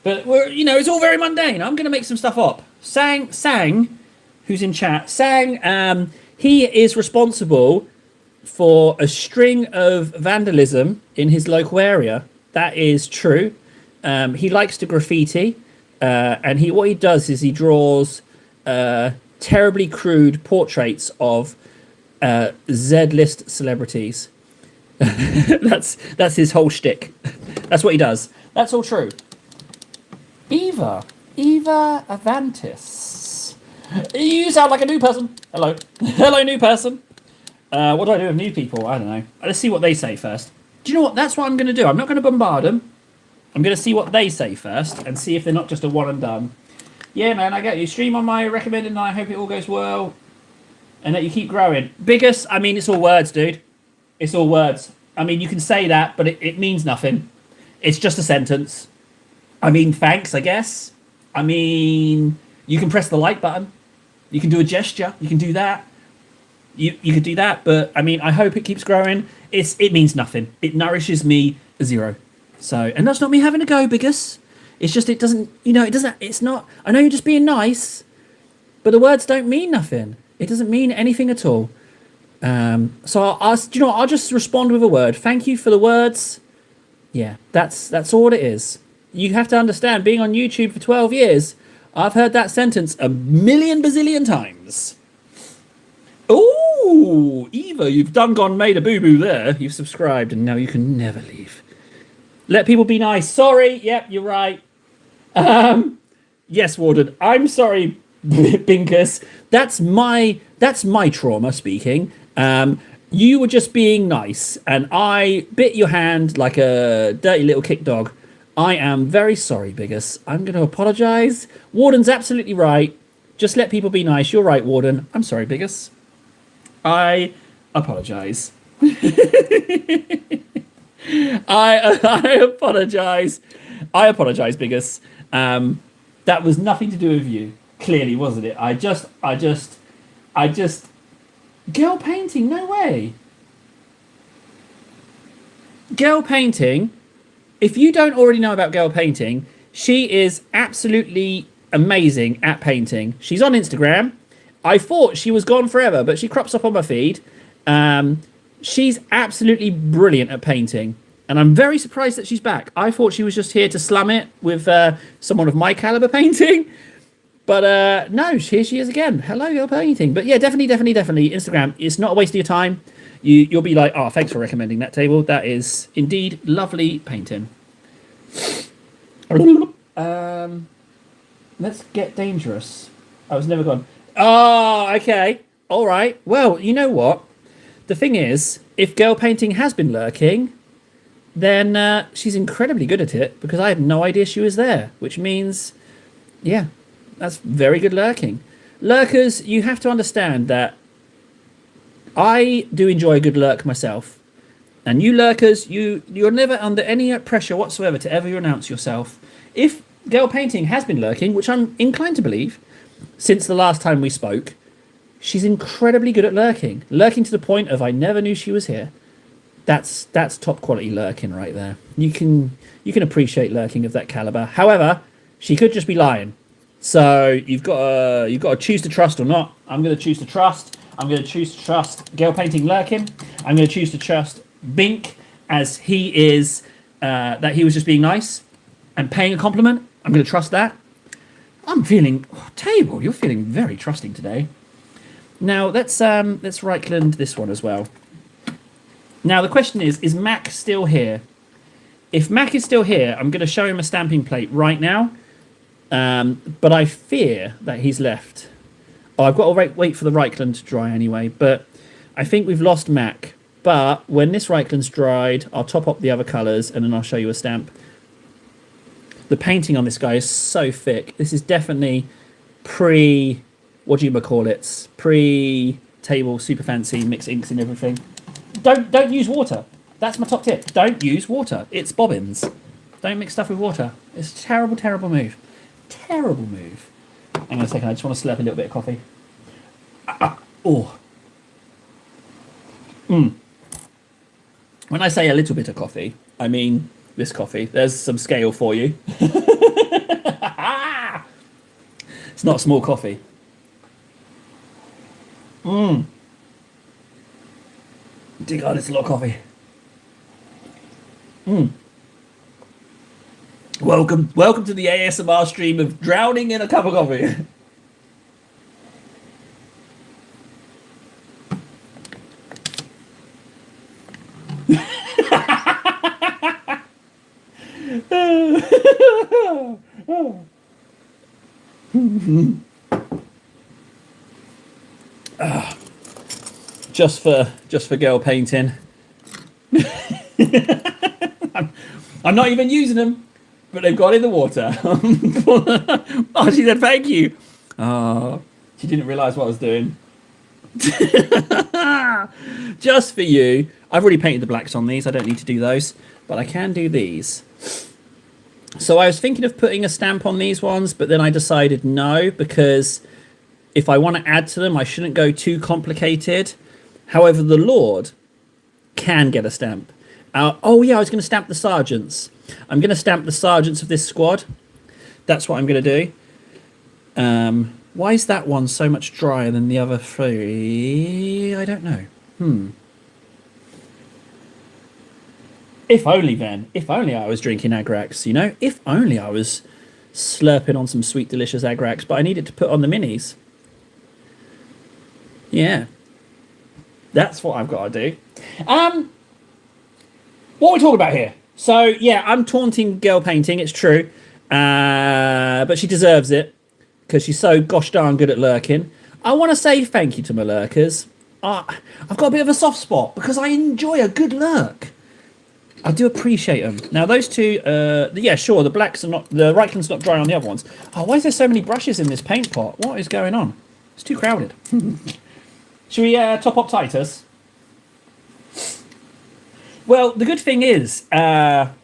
But it's all very mundane. I'm going to make some stuff up. Sang, who's in chat? Sang, he is responsible for a string of vandalism in his local area. That is true. He likes to graffiti, and what he does is he draws terribly crude portraits of Z-list celebrities. That's his whole shtick. That's what he does. That's all true. Eva Avantis. You sound like a new person. Hello. Hello, new person. What do I do with new people? I don't know. Let's see what they say first. Do you know what? That's what I'm going to do. I'm not going to bombard them. I'm going to see what they say first and see if they're not just a one and done. Yeah, man, I get you. Stream on my recommended and I hope it all goes well and that you keep growing. Biggest, I mean, it's all words, dude. It's all words. I mean, you can say that, but it means nothing. It's just a sentence. I mean, thanks, I guess. I mean, You can press the like button. You can do a gesture. You can do that. You could do that, but I mean, I hope it keeps growing. It means nothing. It nourishes me a zero. So, and that's not me having a go, Biggest. It's just it doesn't. It's not. I know you're just being nice, but the words don't mean nothing. It doesn't mean anything at all. So I'll just respond with a word. Thank you for the words. Yeah, that's all it is. You have to understand, being on YouTube for 12 years, I've heard that sentence a million bazillion times. Ooh, Eva, you've made a boo-boo there. You've subscribed and now you can never leave. Let people be nice. Sorry. Yep, you're right. Yes, Warden. I'm sorry, Binkus. That's my trauma speaking. You were just being nice and I bit your hand like a dirty little kick dog. I am very sorry, Biggest. I'm going to apologise. Warden's absolutely right. Just let people be nice. You're right, Warden. I'm sorry, Biggest. I apologise. I apologise. I apologise, Biggest. That was nothing to do with you. Clearly, wasn't it? I just... Girl painting? No way. Girl painting... If you don't already know about girl painting, she is absolutely amazing at painting. She's on Instagram. I thought she was gone forever, but she crops up on my feed. She's absolutely brilliant at painting. And I'm very surprised that she's back. I thought she was just here to slum it with someone of my caliber painting. But no, here she is again. Hello, girl painting. But yeah, definitely Instagram. It's not a waste of your time. You'll be like, oh, thanks for recommending that table. That is indeed lovely painting. Let's get dangerous. I was never gone. Oh, okay. All right. Well, you know what? The thing is, if girl painting has been lurking, then she's incredibly good at it because I had no idea she was there, which means, yeah, that's very good lurking. Lurkers, you have to understand that I do enjoy a good lurk myself. And you lurkers, you're never under any pressure whatsoever to ever announce yourself. If girl painting has been lurking, which I'm inclined to believe, since the last time we spoke, she's incredibly good at lurking. Lurking to the point of I never knew she was here. That's top quality lurking right there. You can appreciate lurking of that caliber. However, she could just be lying. So you've got to choose to trust or not. I'm going to choose to trust. I'm going to choose to trust girl painting lurking. I'm going to choose to trust Bink as he is that he was just being nice and paying a compliment. I'm going to trust that. I'm feeling table. You're feeling very trusting today. Now let's right-click this one as well. Now the question is Mac still here? If Mac is still here, I'm going to show him a stamping plate right now. But I fear that he's left. Oh, I've got to wait for the Reichland to dry anyway. But I think we've lost Mac. But when this Reichland's dried, I'll top up the other colours and then I'll show you a stamp. The painting on this guy is so thick. This is definitely what do you call it? Pre-table, super fancy, mix inks and everything. Don't use water. That's my top tip. Don't use water. It's bobbins. Don't mix stuff with water. It's a terrible, terrible move. Terrible move. Hang on a second. I just want to slurp a little bit of coffee. Oh. When I say a little bit of coffee, I mean this coffee. There's some scale for you. It's not a small coffee. Dear God, it's a lot of coffee. Welcome to the ASMR stream of drowning in a cup of coffee. Just for girl painting. I'm not even using them, but they've got in the water. Oh, she said thank you. Oh, she didn't realise what I was doing. Just for you. I've already painted the blacks on these. I don't need to do those, but I can do these. So I was thinking of putting a stamp on these ones, but then I decided no, because if I want to add to them, I shouldn't go too complicated. However, the Lord can get a stamp. Oh yeah, I was going to stamp the sergeants. I'm going to stamp the sergeants of this squad. That's what I'm going to do. Why is that one so much drier than the other three? I don't know. If only then. If only I was drinking Agrax, you know? If only I was slurping on some sweet, delicious Agrax, but I needed to put on the minis. Yeah. That's what I've got to do. What are we talking about here? So, yeah, I'm taunting girl painting, it's true. But she deserves it, because she's so gosh darn good at lurking. I want to say thank you to my lurkers. I've got a bit of a soft spot, because I enjoy a good lurk. I do appreciate them. Now, those two, yeah, sure, the blacks are not, the Reikland's not dry on the other ones. Oh, why is there so many brushes in this paint pot? What is going on? It's too crowded. Should we top up Titus? Well, the good thing is,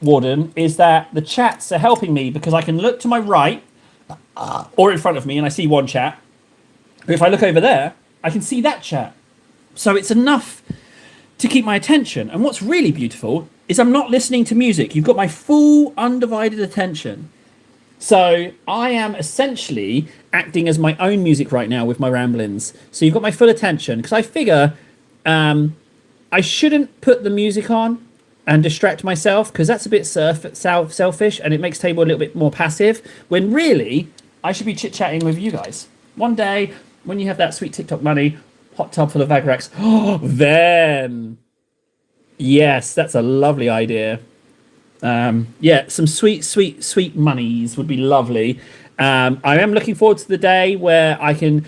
Warden, is that the chats are helping me, because I can look to my right, or in front of me, and I see one chat. But if I look over there, I can see that chat. So it's enough to keep my attention. And what's really beautiful is I'm not listening to music. You've got my full, undivided attention. So I am essentially acting as my own music right now with my ramblings. So you've got my full attention, because I figure I shouldn't put the music on and distract myself, because that's a bit selfish, and it makes Table a little bit more passive, when really I should be chit-chatting with you guys. One day, when you have that sweet TikTok money, hot tub full of Agrax, then yes, that's a lovely idea. Yeah, some sweet monies would be lovely. I am looking forward to the day where I can.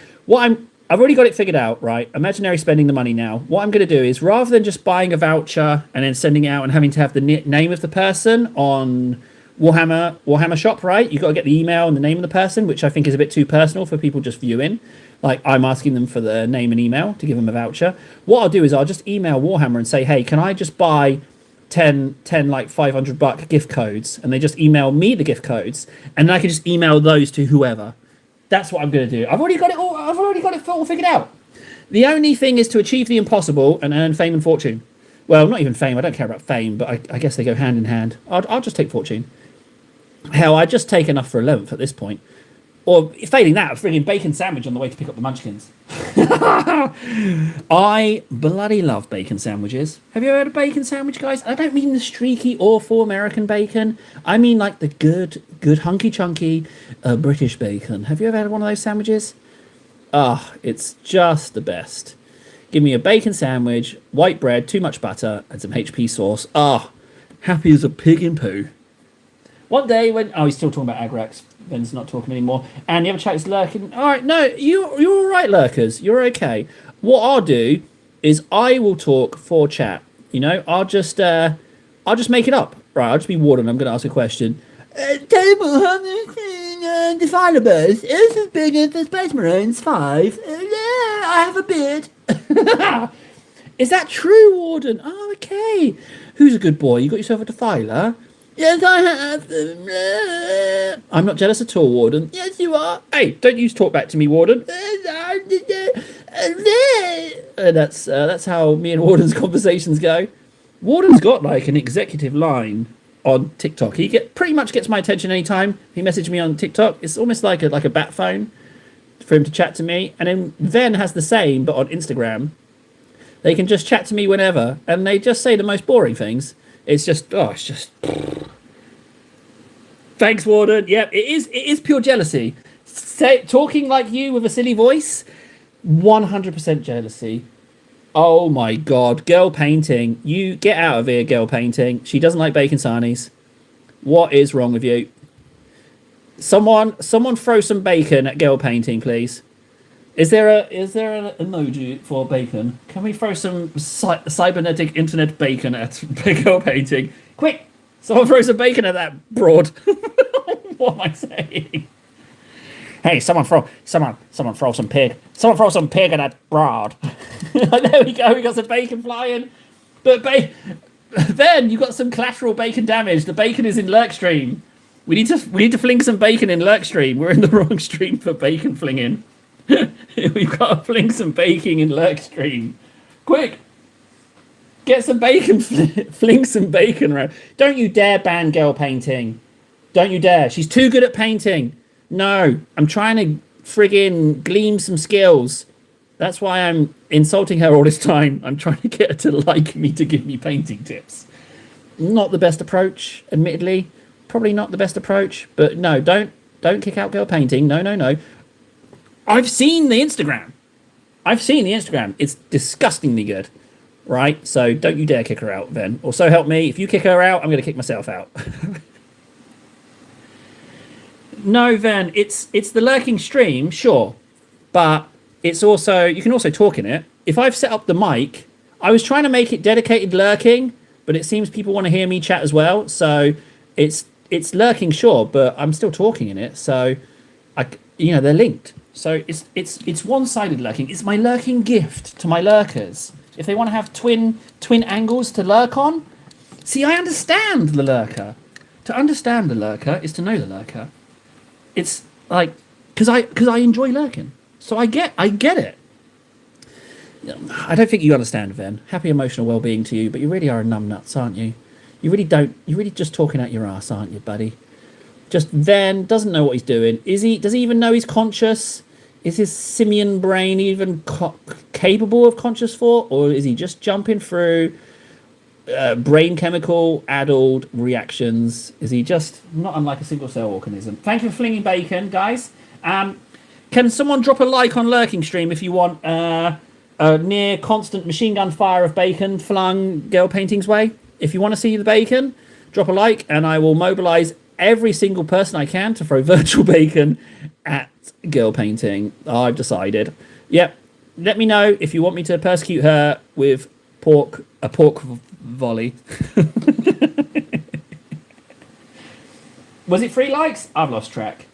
I've already got it figured out, right? Imaginary spending the money now. What I'm going to do is, rather than just buying a voucher and then sending it out and having to have the name of the person on Warhammer Shop, right? You've got to get the email and the name of the person, which I think is a bit too personal for people just viewing. Like, I'm asking them for the name and email to give them a voucher. What I'll do is I'll just email Warhammer and say, hey, can I just buy 10 like $500 gift codes? And they just email me the gift codes, and then I can just email those to whoever. That's what I'm going to do. I've already got it all figured out. The only thing is to achieve the impossible and earn fame and fortune. Well, not even fame. I don't care about fame, but I guess they go hand in hand. I'll just take fortune. Hell, I'd just take enough for 11th at this point. Or, failing that, a frigging bacon sandwich on the way to pick up the munchkins. I bloody love bacon sandwiches. Have you ever had a bacon sandwich, guys? I don't mean the streaky, awful American bacon. I mean like the good hunky chunky British bacon. Have you ever had one of those sandwiches? It's just the best. Give me a bacon sandwich, white bread, too much butter, and some HP sauce. Happy as a pig in poo. One day when... Oh, he's still talking about Agrax. Ben's not talking anymore. And the other chat is lurking. All right, no, you're all right, lurkers. You're okay. What I'll do is I will talk for chat. You know, I'll just make it up. Right, I'll just be Warden. I'm going to ask a question. Table Defilables is as big as the Space Marines 5. I have a beard. Is that true, Warden? Oh, okay. Who's a good boy? You got yourself a Defiler? Yes, I have. I'm not jealous at all, Warden. Yes, you are. Hey, don't you talk back to me, Warden. That's how me and Warden's conversations go. Warden's got like an executive line on TikTok. He pretty much gets my attention anytime he messages me on TikTok. It's almost like a bat phone for him to chat to me. And then Ven has the same, but on Instagram. They can just chat to me whenever, and they just say the most boring things. It's just. Thanks, Warden. Yep, it is pure jealousy. Talking like you with a silly voice, 100% jealousy. Oh my God, girl painting. You get out of here, girl painting. She doesn't like bacon sarnies. What is wrong with you? Someone throw some bacon at girl painting, please. Is there an emoji for bacon? Can we throw some cybernetic internet bacon at girl painting? Quick! Someone throw some bacon at that broad. What am I saying? Hey, someone throw some pig. Someone throw some pig at that broad. There we go. We got some bacon flying. But then you got some collateral bacon damage. The bacon is in lurk stream. We need to fling some bacon in Lurk stream. We're in the wrong stream for bacon flinging. We've got to fling some bacon in Lurk stream. Quick! Get some bacon, fling some bacon around. Don't you dare ban girl painting. Don't you dare. She's too good at painting. No, I'm trying to friggin' glean some skills. That's why I'm insulting her all this time. I'm trying to get her to like me, to give me painting tips. Not the best approach, admittedly. Probably not the best approach. But no, don't kick out girl painting. No. I've seen the Instagram. It's disgustingly good. Right? So don't you dare kick her out, Ven. Or so help me. If you kick her out, I'm going to kick myself out. No, Ven. It's the lurking stream, sure. But it's also, you can also talk in it. If I've set up the mic, I was trying to make it dedicated lurking, but it seems people want to hear me chat as well. So it's lurking, sure, but I'm still talking in it. So they're linked. So it's one-sided lurking. It's my lurking gift to my lurkers. If they want to have twin angles to lurk on, see, I understand the lurker. To understand the lurker is to know the lurker. It's like because I enjoy lurking, so I get it. I don't think you understand, Ven. Happy emotional well-being to you, but you really are a numbnuts, aren't you? You really don't. You're really just talking out your ass, aren't you, buddy? Just Ven doesn't know what he's doing. Does he even know he's conscious? Is his simian brain even capable of conscious thought, or is he just jumping through brain chemical addled reactions? Is he just not unlike a single cell organism? Thank you for flinging bacon, guys. Can someone drop a like on Lurking Stream if you want a near constant machine gun fire of bacon flung girl paintings way? If you want to see the bacon, drop a like, and I will mobilize every single person I can to throw virtual bacon at girl painting. I've decided. Yep. Let me know if you want me to persecute her with a pork volley. Was it 3 likes? I've lost track.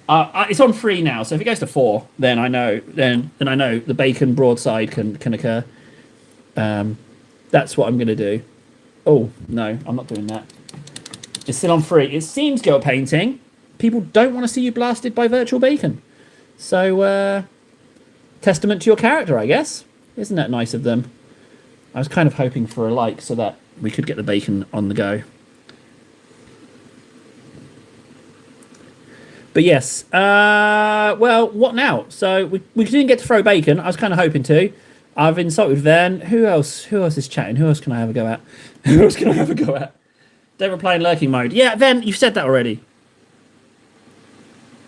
It's on 3 now, so if it goes to 4, then I know. Then I know the bacon broadside can occur. That's what I'm going to do. Oh no, I'm not doing that. It's still on 3. It seems girl painting. People don't want to see you blasted by virtual bacon. So, testament to your character, I guess. Isn't that nice of them? I was kind of hoping for a like so that we could get the bacon on the go. But yes, well, what now? So we didn't get to throw bacon. I was kind of hoping to. I've insulted Ven. Who else is chatting? Who else can I have a go at? Don't reply in lurking mode. Yeah, Ven, you've said that already.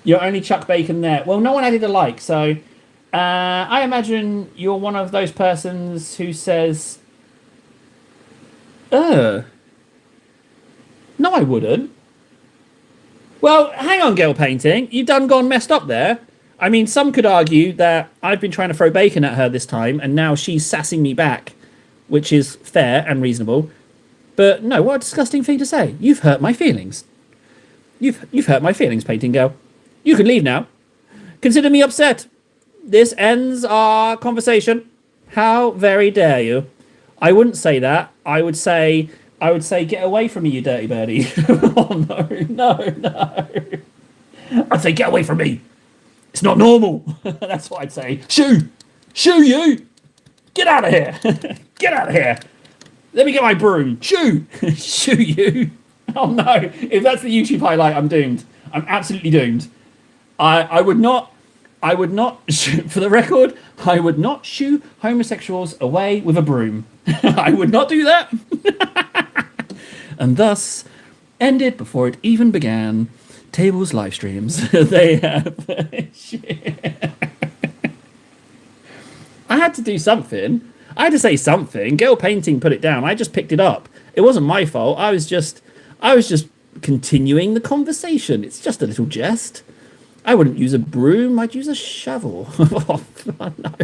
You're only chuck bacon there. Well, no one added a like, so I imagine you're one of those persons who says, no, I wouldn't. Well, hang on, girl painting. You've gone messed up there. I mean, some could argue that I've been trying to throw bacon at her this time, and now she's sassing me back, which is fair and reasonable. But no, what a disgusting thing to say. You've hurt my feelings. You've hurt my feelings, painting girl. You can leave now. Consider me upset. This ends our conversation. How very dare you? I wouldn't say that. I would say, get away from me, you dirty birdie. Oh, no. I'd say, get away from me. It's not normal. That's what I'd say. Shoo you. Get out of here. Get out of here. Let me get my broom. Shoo you. Oh, no. If that's the YouTube highlight, I'm doomed. I'm absolutely doomed. I would not, for the record, I would not shoo homosexuals away with a broom. I would not do that. And thus ended before it even began. Tables live streams. They have. I had to do something. I had to say something. Girl painting put it down. I just picked it up. It wasn't my fault. I was just continuing the conversation. It's just a little jest. I wouldn't use a broom. I'd use a shovel. Oh, no.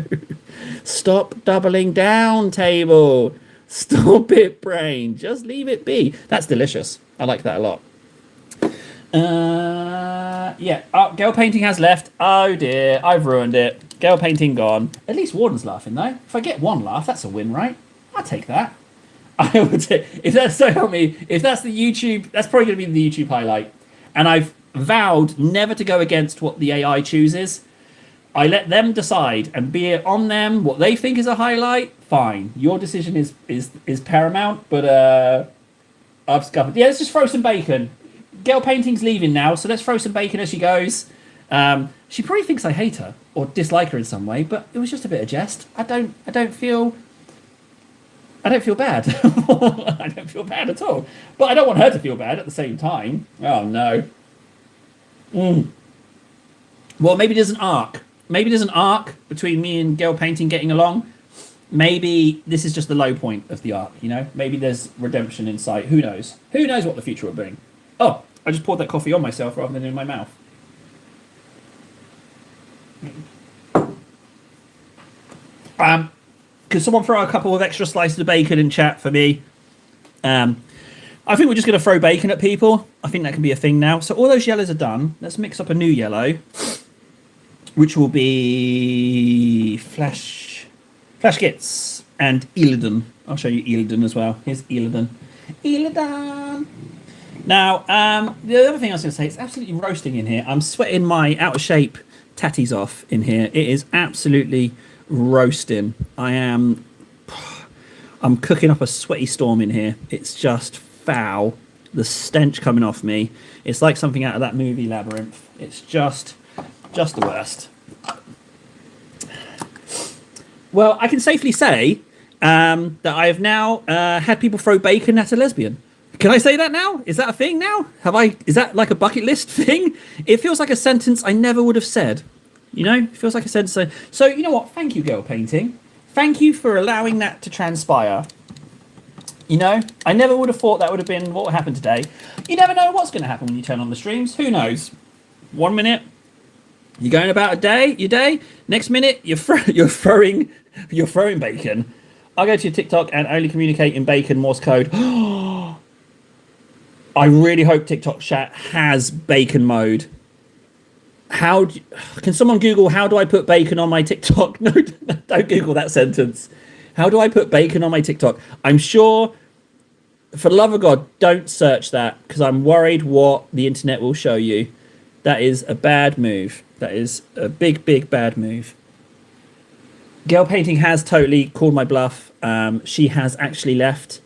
Stop doubling down, table. Stop it, brain. Just leave it be. That's delicious. I like that a lot. Yeah. Oh, girl painting has left. Oh, dear. I've ruined it. Girl painting gone. At least Warden's laughing, though. If I get one laugh, that's a win, right? I'll take that. I would take... If that's... So help me. If that's the YouTube... That's probably going to be the YouTube highlight. And I've vowed never to go against what the AI chooses. I let them decide, and be it on them what they think is a highlight. Fine, your decision is paramount. But I've scuppered. Yeah, let's just throw some bacon. Girl Painting's leaving now, so let's throw some bacon as she goes. She probably thinks I hate her or dislike her in some way, but it was just a bit of jest. I don't feel bad. I don't feel bad at all. But I don't want her to feel bad at the same time. Oh no. Well, maybe there's an arc. Maybe there's an arc between me and Girl Painting getting along. Maybe this is just the low point of the arc, you know? Maybe there's redemption in sight. Who knows? Who knows what the future will bring? Oh, I just poured that coffee on myself rather than in my mouth. Could someone throw a couple of extra slices of bacon in chat for me? I think we're just going to throw bacon at people. I think that can be a thing now. So all those yellows are done. Let's mix up a new yellow, which will be Flash Gits and Illidan. I'll show you Illidan as well. Here's Illidan. Illidan. Now, the other thing I was going to say, it's absolutely roasting in here. I'm sweating my out of shape tatties off in here. It is absolutely roasting. I'm cooking up a sweaty storm in here. It's just foul. The stench coming off me. It's like something out of that movie Labyrinth. It's just the worst. Well, I can safely say that I have now had people throw bacon at a lesbian. Can I say that now? Is that a thing now? Is that like a bucket list thing? It feels like a sentence I never would have said. You know, it feels like a sentence. So you know what? Thank you, Girl Painting. Thank you for allowing that to transpire. You know, I never would have thought that would have been what would happen today. You never know what's going to happen when you turn on the streams. Who knows? 1 minute, you're going about your day. Next minute, you're throwing bacon. I'll go to your TikTok and only communicate in bacon Morse code. I really hope TikTok chat has bacon mode. Can someone Google how do I put bacon on my TikTok? No, don't Google that sentence. How do I put bacon on my TikTok? I'm sure, for the love of God, don't search that, because I'm worried what the internet will show you. That is a bad move. That is a big, big bad move. Girl Painting has totally called my bluff. She has actually left,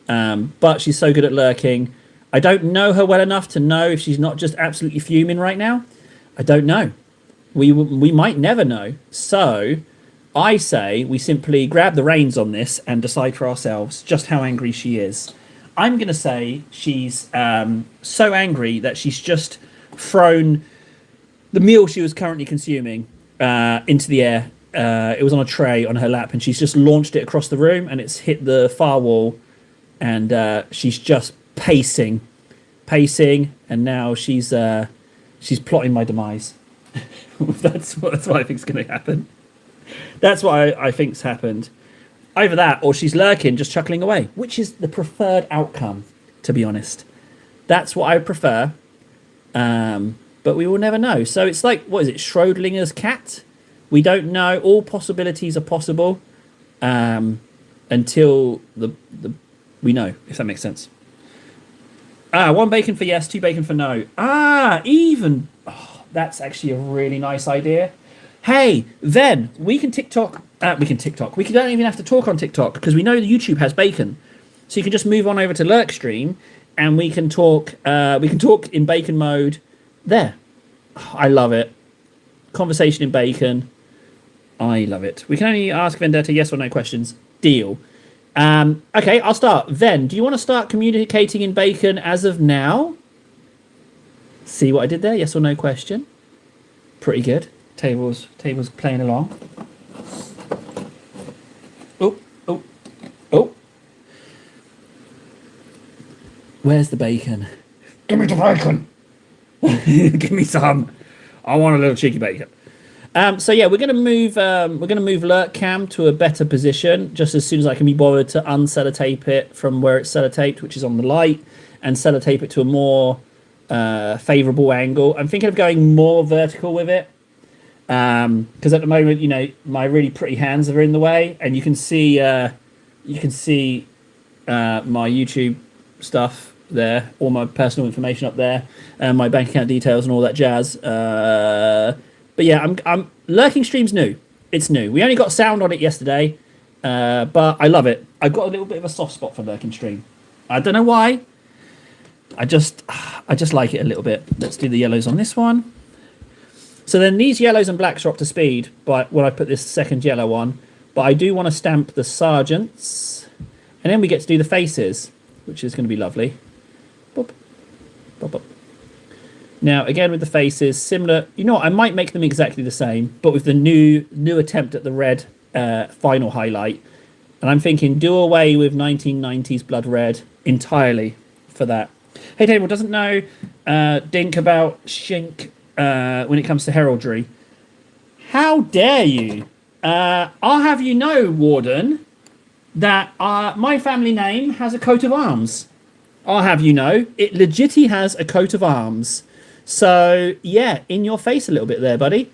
but she's so good at lurking. I don't know her well enough to know if she's not just absolutely fuming right now. I don't know. We might never know. So I say we simply grab the reins on this and decide for ourselves just how angry she is. I'm going to say she's so angry that she's just thrown the meal she was currently consuming into the air. It was on a tray on her lap, and she's just launched it across the room, and it's hit the far wall, and she's just pacing, and now she's plotting my demise. That's what I think's going to happen. That's what I think's happened. Either that, or she's lurking, just chuckling away, which is the preferred outcome, to be honest. That's what I prefer. But we will never know. So it's like, what is it, Schrodinger's cat? We don't know. All possibilities are possible until we know, if that makes sense. 1 bacon for yes, 2 bacon for no. Even. Oh, that's actually a really nice idea. Hey, then we can TikTok. We don't even have to talk on TikTok, because we know that YouTube has bacon. So you can just move on over to Lurkstream, and we can talk. We can talk in bacon mode there. Oh, I love it. Conversation in bacon. I love it. We can only ask Vendetta yes or no questions. Deal. Okay, I'll start. Ven, do you want to start communicating in bacon as of now? See what I did there? Yes or no question. Pretty good. Table's playing along. Oh. Where's the bacon? Give me the bacon. Give me some. I want a little cheeky bacon. So yeah, we're gonna move Lurk Cam to a better position just as soon as I can be bothered to unsellotape it from where it's sellotaped, which is on the light, and sellotape it to a more favorable angle. I'm thinking of going more vertical with it, because at the moment, you know, my really pretty hands are in the way, and you can see my YouTube stuff there, all my personal information up there, and my bank account details and all that jazz. But yeah, I'm Lurking Stream's new. It's new. We only got sound on it yesterday, but I love it. I've got a little bit of a soft spot for Lurking Stream. I don't know why. I just like it a little bit. Let's do the yellows on this one. So then these yellows and blacks are up to speed but when I put this second yellow on. But I do want to stamp the sergeants. And then we get to do the faces, which is going to be lovely. Boop. Boop, boop. Now, again, with the faces, similar. You know what? I might make them exactly the same, but with the new attempt at the red final highlight. And I'm thinking do away with 1990s blood red entirely for that. Hey, Table doesn't know Dink about Shink when it comes to heraldry. How dare you? I'll have you know, Warden, that my family name has a coat of arms. I'll have you know, it legitly has a coat of arms. So, yeah, in your face a little bit there, buddy.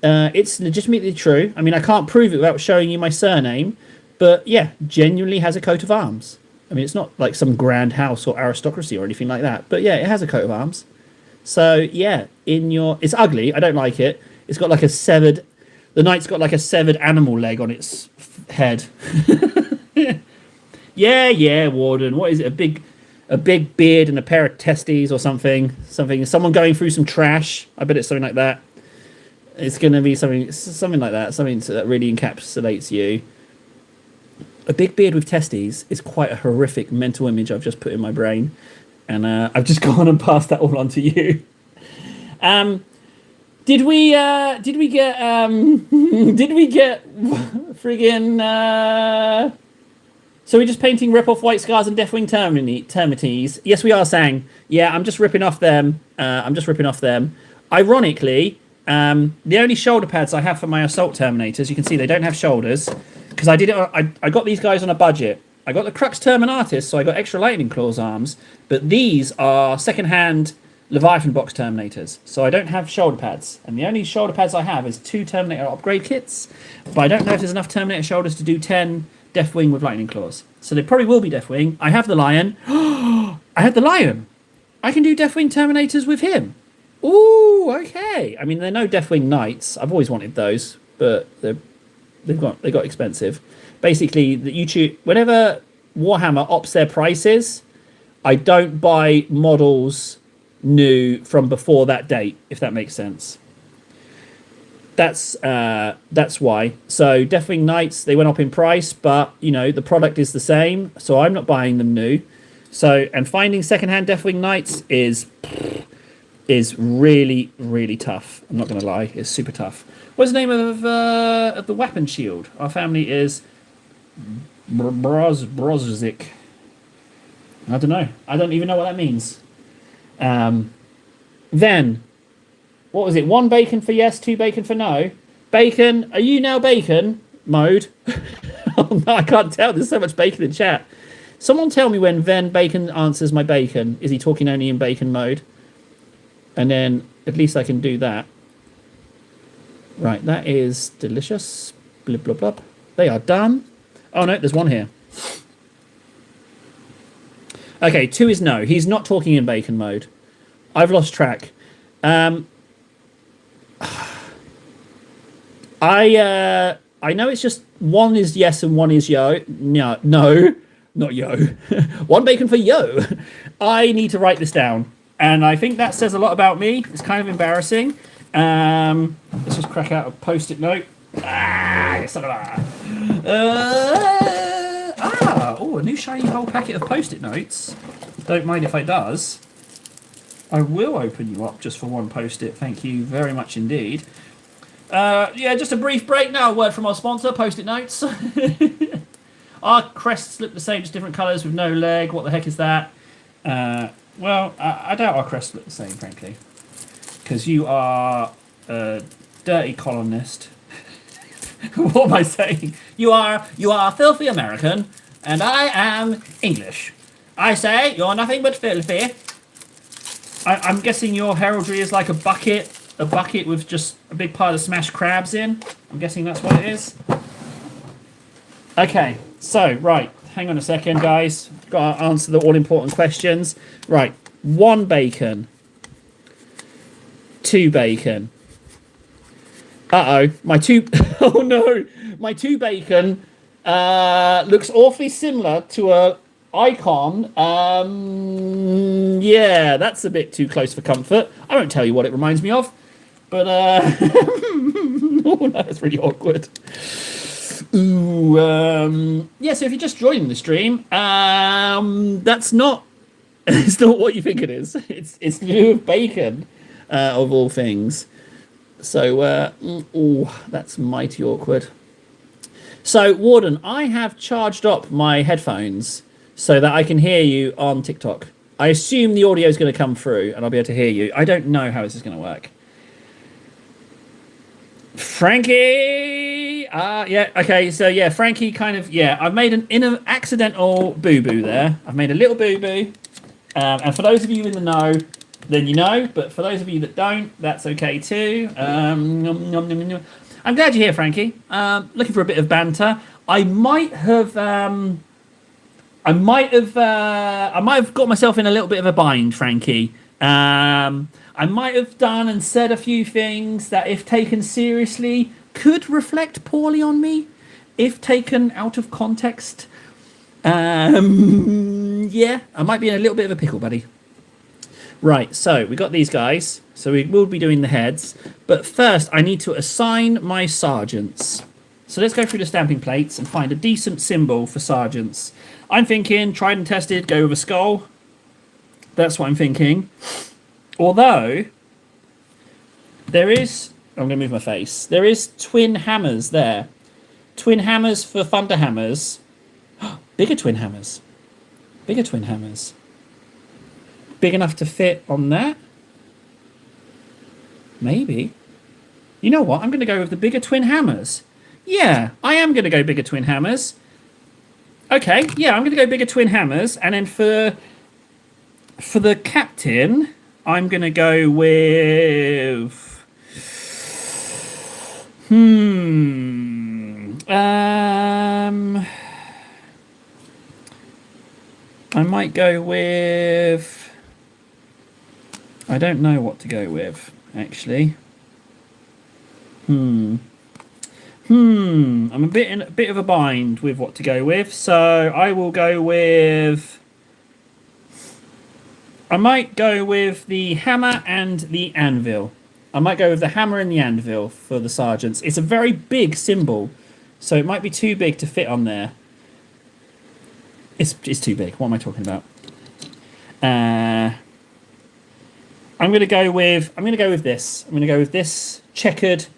It's legitimately true. I mean, I can't prove it without showing you my surname, but yeah, genuinely has a coat of arms. I mean, it's not like some grand house or aristocracy or anything like that, but yeah, it has a coat of arms. So, yeah, it's ugly. I don't like it. It's got like the knight's got like a severed animal leg on its head. Yeah, Warden. What is it? A big beard and a pair of testes or something. Someone going through some trash. I bet it's something like that. It's going to be something like that. Something that really encapsulates you. A big beard with testes is quite a horrific mental image I've just put in my brain, and I've just gone and passed that all on to you. Did we get friggin' so we're just painting rip-off White Scars and Deathwing Termites? Yes, we are, Sang. Yeah, I'm just ripping off them. Ironically, the only shoulder pads I have for my Assault Terminators, you can see they don't have shoulders, because I got these guys on a budget. I got the Crux Terminatus, so I got extra Lightning Claws arms, but these are second-hand Leviathan box Terminators, so I don't have shoulder pads, and the only shoulder pads I have is 2 Terminator upgrade kits, but I don't know if there's enough Terminator shoulders to do 10 Deathwing with Lightning Claws, so they probably will be Deathwing. I have the Lion. I have the Lion. I can do Deathwing Terminators with him. Ooh, okay. I mean, they're no Deathwing Knights. I've always wanted those, but they got expensive. Basically, the YouTube, whenever Warhammer opts their prices, I don't buy models new from before that date, if that makes sense. That's why. So Deathwing Knights, they went up in price, but you know the product is the same, so I'm not buying them new. So, and finding secondhand Deathwing Knights is really, really tough. I'm not going to lie, it's super tough. What's the name of the weapon shield? Our family is Brozic. I don't know. I don't even know what that means. Then, what was it? 1 bacon for yes, 2 bacon for no. Bacon, are you now bacon mode? Oh no, I can't tell. There's so much bacon in chat. Someone tell me when Ven Bacon answers my bacon. Is he talking only in bacon mode? And then at least I can do that. Right, that is delicious. Blub, blub, blub. They are done. Oh no, there's one here. Okay, 2 is no. He's not talking in bacon mode. I've lost track. I know it's just 1 is yes and 1 is yo. No, not yo. 1 bacon for yo. I need to write this down. And I think that says a lot about me. It's kind of embarrassing. Let's just crack out a post-it note. Oh, a new shiny whole packet of post-it notes. Don't mind if I does. I will open you up just for 1 post-it. Thank you very much indeed. Yeah, just a brief break now. A word from our sponsor, Post-it Notes. Our crests look the same, just different colours with no leg. What the heck is that? Well, I doubt our crests look the same, frankly. Because you are a dirty colonist. What am I saying? You are a filthy American, and I am English. I say you're nothing but filthy. I'm guessing your heraldry is like a bucket with just a big pile of smashed crabs in. I'm guessing that's what it is. Okay, so, right. Hang on a second, guys. Got to answer the all-important questions. Right. 1 bacon. 2 bacon. Uh-oh. My 2... Oh, no. My 2 bacon looks awfully similar to a icon. Yeah, that's a bit too close for comfort. I won't tell you what it reminds me of. But, oh, that's really awkward. Ooh, yeah, so if you're just joining the stream, that's not, it's not what you think it is. It's to do with bacon, of all things. So, oh, that's mighty awkward. So, Warden, I have charged up my headphones so that I can hear you on TikTok. I assume the audio is going to come through and I'll be able to hear you. I don't know how this is going to work. Frankie! Yeah, okay, so yeah, Frankie kind of, yeah, I've made an accidental boo-boo there. I've made a little boo-boo. And for those of you in the know, then you know, but for those of you that don't, that's okay too. I'm glad you're here, Frankie. Looking for a bit of banter. I might have got myself in a little bit of a bind, Frankie. I might have done and said a few things that, if taken seriously, could reflect poorly on me. If taken out of context, yeah, I might be in a little bit of a pickle, buddy. Right, so we got these guys. So we will be doing the heads. But first, I need to assign my sergeants. So let's go through the stamping plates and find a decent symbol for sergeants. I'm thinking, tried and tested, go with a skull. That's what I'm thinking. Although, there is... I'm going to move my face. There is twin hammers there. Twin hammers for thunder hammers. Bigger twin hammers. Bigger twin hammers. Big enough to fit on that? Maybe. You know what? I'm going to go with the bigger twin hammers. Yeah, I am going to go bigger twin hammers. Okay, yeah, I'm going to go bigger twin hammers. And then for the captain, I'm going to go with... I might go with... I don't know what to go with, actually. I'm a bit of a bind with what to go with, so I will go with... I might go with the hammer and the anvil. I might go with the hammer and the anvil for the sergeants. It's a very big symbol, so it might be too big to fit on there. It's too big. What am I talking about? I'm going to go with this. I'm going to go with this checkered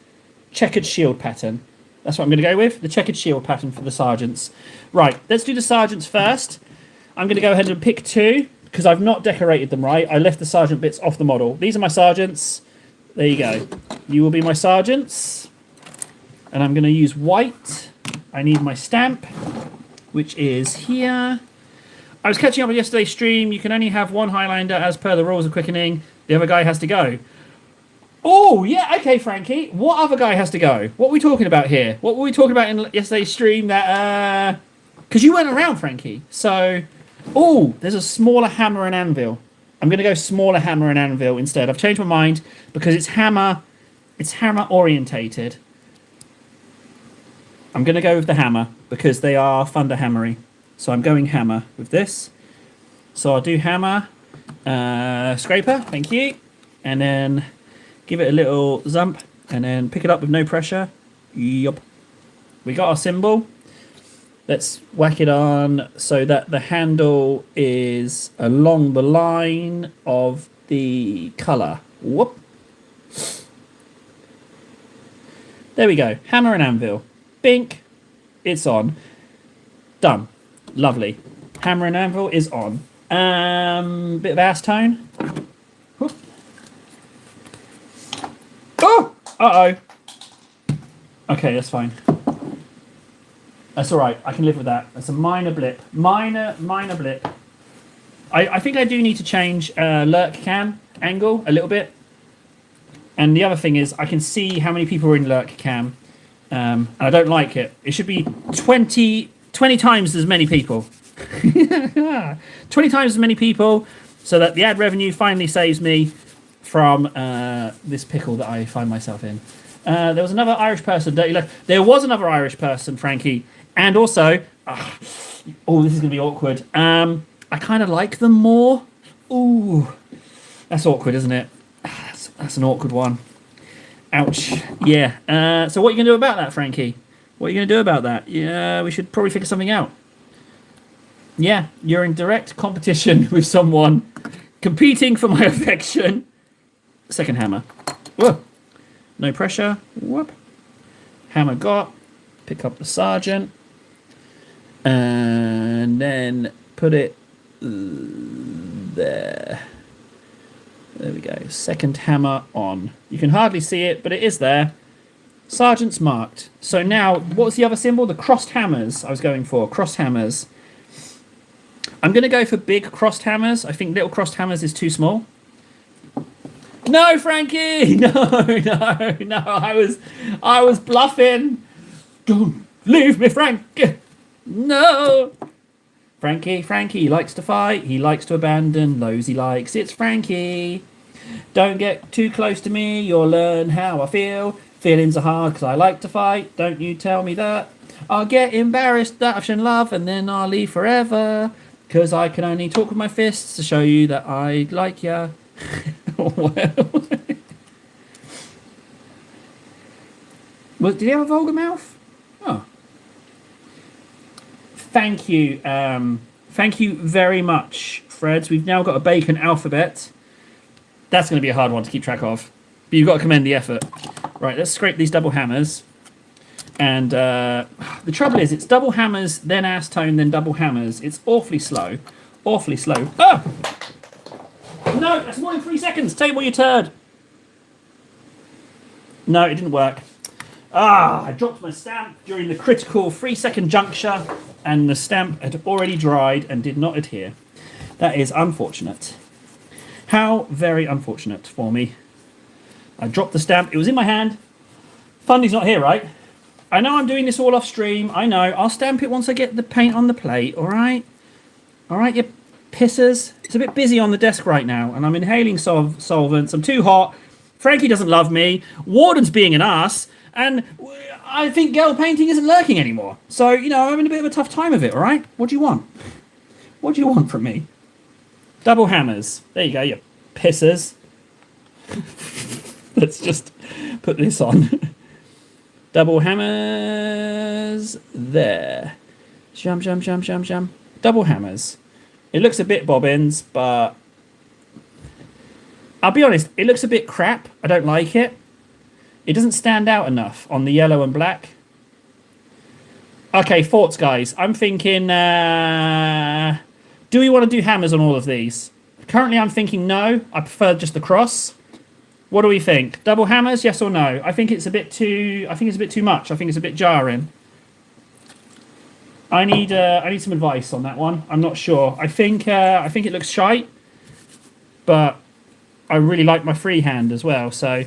shield pattern. That's what I'm going to go with. The checkered shield pattern for the sergeants. Right, let's do the sergeants first. I'm going to go ahead and pick 2 because I've not decorated them right. I left the sergeant bits off the model. These are my sergeants. There you go. You will be my sergeants. And I'm going to use white. I need my stamp, which is here. I was catching up on yesterday's stream. You can only have one Highlander as per the rules of quickening. The other guy has to go. Oh, yeah, okay, Frankie. What other guy has to go? What are we talking about here? What were we talking about in yesterday's stream that... Because you weren't around, Frankie. So... Oh, there's a smaller hammer and anvil. I'm going to go smaller hammer and anvil instead. I've changed my mind because it's hammer orientated. I'm going to go with the hammer because they are thunder hammery. So I'm going hammer with this. So I'll do hammer, scraper, thank you. And then give it a little zump and then pick it up with no pressure. Yup. We got our symbol. Let's whack it on so that the handle is along the line of the colour. Whoop. There we go. Hammer and anvil. Bink. It's on. Done. Lovely. Hammer and anvil is on. Bit of ass tone. Whoop. Oh! Uh-oh. Okay, that's fine. That's all right. I can live with that. That's a minor blip. Minor blip. I think I do need to change lurk cam angle a little bit. And the other thing is I can see how many people are in lurk cam. And I don't like it. It should be 20 20 times as many people. 20 times as many people, so that the ad revenue finally saves me from this pickle that I find myself in. There was another Irish person. There was another Irish person, Frankie. And also, this is going to be awkward. I kind of like them more. Ooh, that's awkward, isn't it? That's an awkward one. Ouch. Yeah. So what are you going to do about that, Frankie? What are you going to do about that? Yeah, we should probably figure something out. Yeah, you're in direct competition with someone competing for my affection. Second hammer. Whoa. No pressure. Whoop. Hammer got. Pick up the sergeant. And then put it there. There we go. Second hammer on. You can hardly see it, but it is there. Sergeant's marked. So now, what was the other symbol? The crossed hammers I was going for. Crossed hammers. I'm going to go for big crossed hammers. I think little crossed hammers is too small. No, Frankie! No. I was bluffing. Don't leave me, Frankie. No. Frankie he likes to fight. He likes to abandon those he likes. It's Frankie. Don't get too close to me. You'll learn how I feel. Feelings are hard because I like to fight. Don't you tell me that. I'll get embarrassed that I've shown love and then I'll leave forever. Because I can only talk with my fists to show you that I like ya. Well. Did he have a vulgar mouth? Oh. Thank you. Thank you very much, Freds. We've now got a bacon alphabet. That's going to be a hard one to keep track of. But you've got to commend the effort. Right, let's scrape these double hammers. And the trouble is, it's double hammers, then acetone, then double hammers. It's awfully slow. Awfully slow. Oh! No, that's more than 3 seconds. Table your turd. No, it didn't work. I dropped my stamp during the critical 3-second juncture, and the stamp had already dried and did not adhere. That is unfortunate. How very unfortunate for me. I dropped the stamp. It was in my hand. Fundy's not here, right? I know I'm doing this all off stream. I know. I'll stamp it once I get the paint on the plate, all right? All right, you pissers. It's a bit busy on the desk right now, and I'm inhaling solvents. I'm too hot. Frankie doesn't love me. Warden's being an ass. And I think girl painting isn't lurking anymore. So, I'm having a bit of a tough time of it, all right? What do you want? What do you want from me? Double hammers. There you go, you pissers. Let's just put this on. Double hammers. There. Shum. Double hammers. It looks a bit bobbins, but I'll be honest, it looks a bit crap. I don't like it. It doesn't stand out enough on the yellow and black. Okay, thoughts, guys. I'm thinking, do we want to do hammers on all of these? Currently, I'm thinking no. I prefer just the cross. What do we think? Double hammers, yes or no? I think it's a bit too. I think it's a bit too much. I think it's a bit jarring. I need some advice on that one. I'm not sure. I think it looks shite, but I really like my freehand as well. So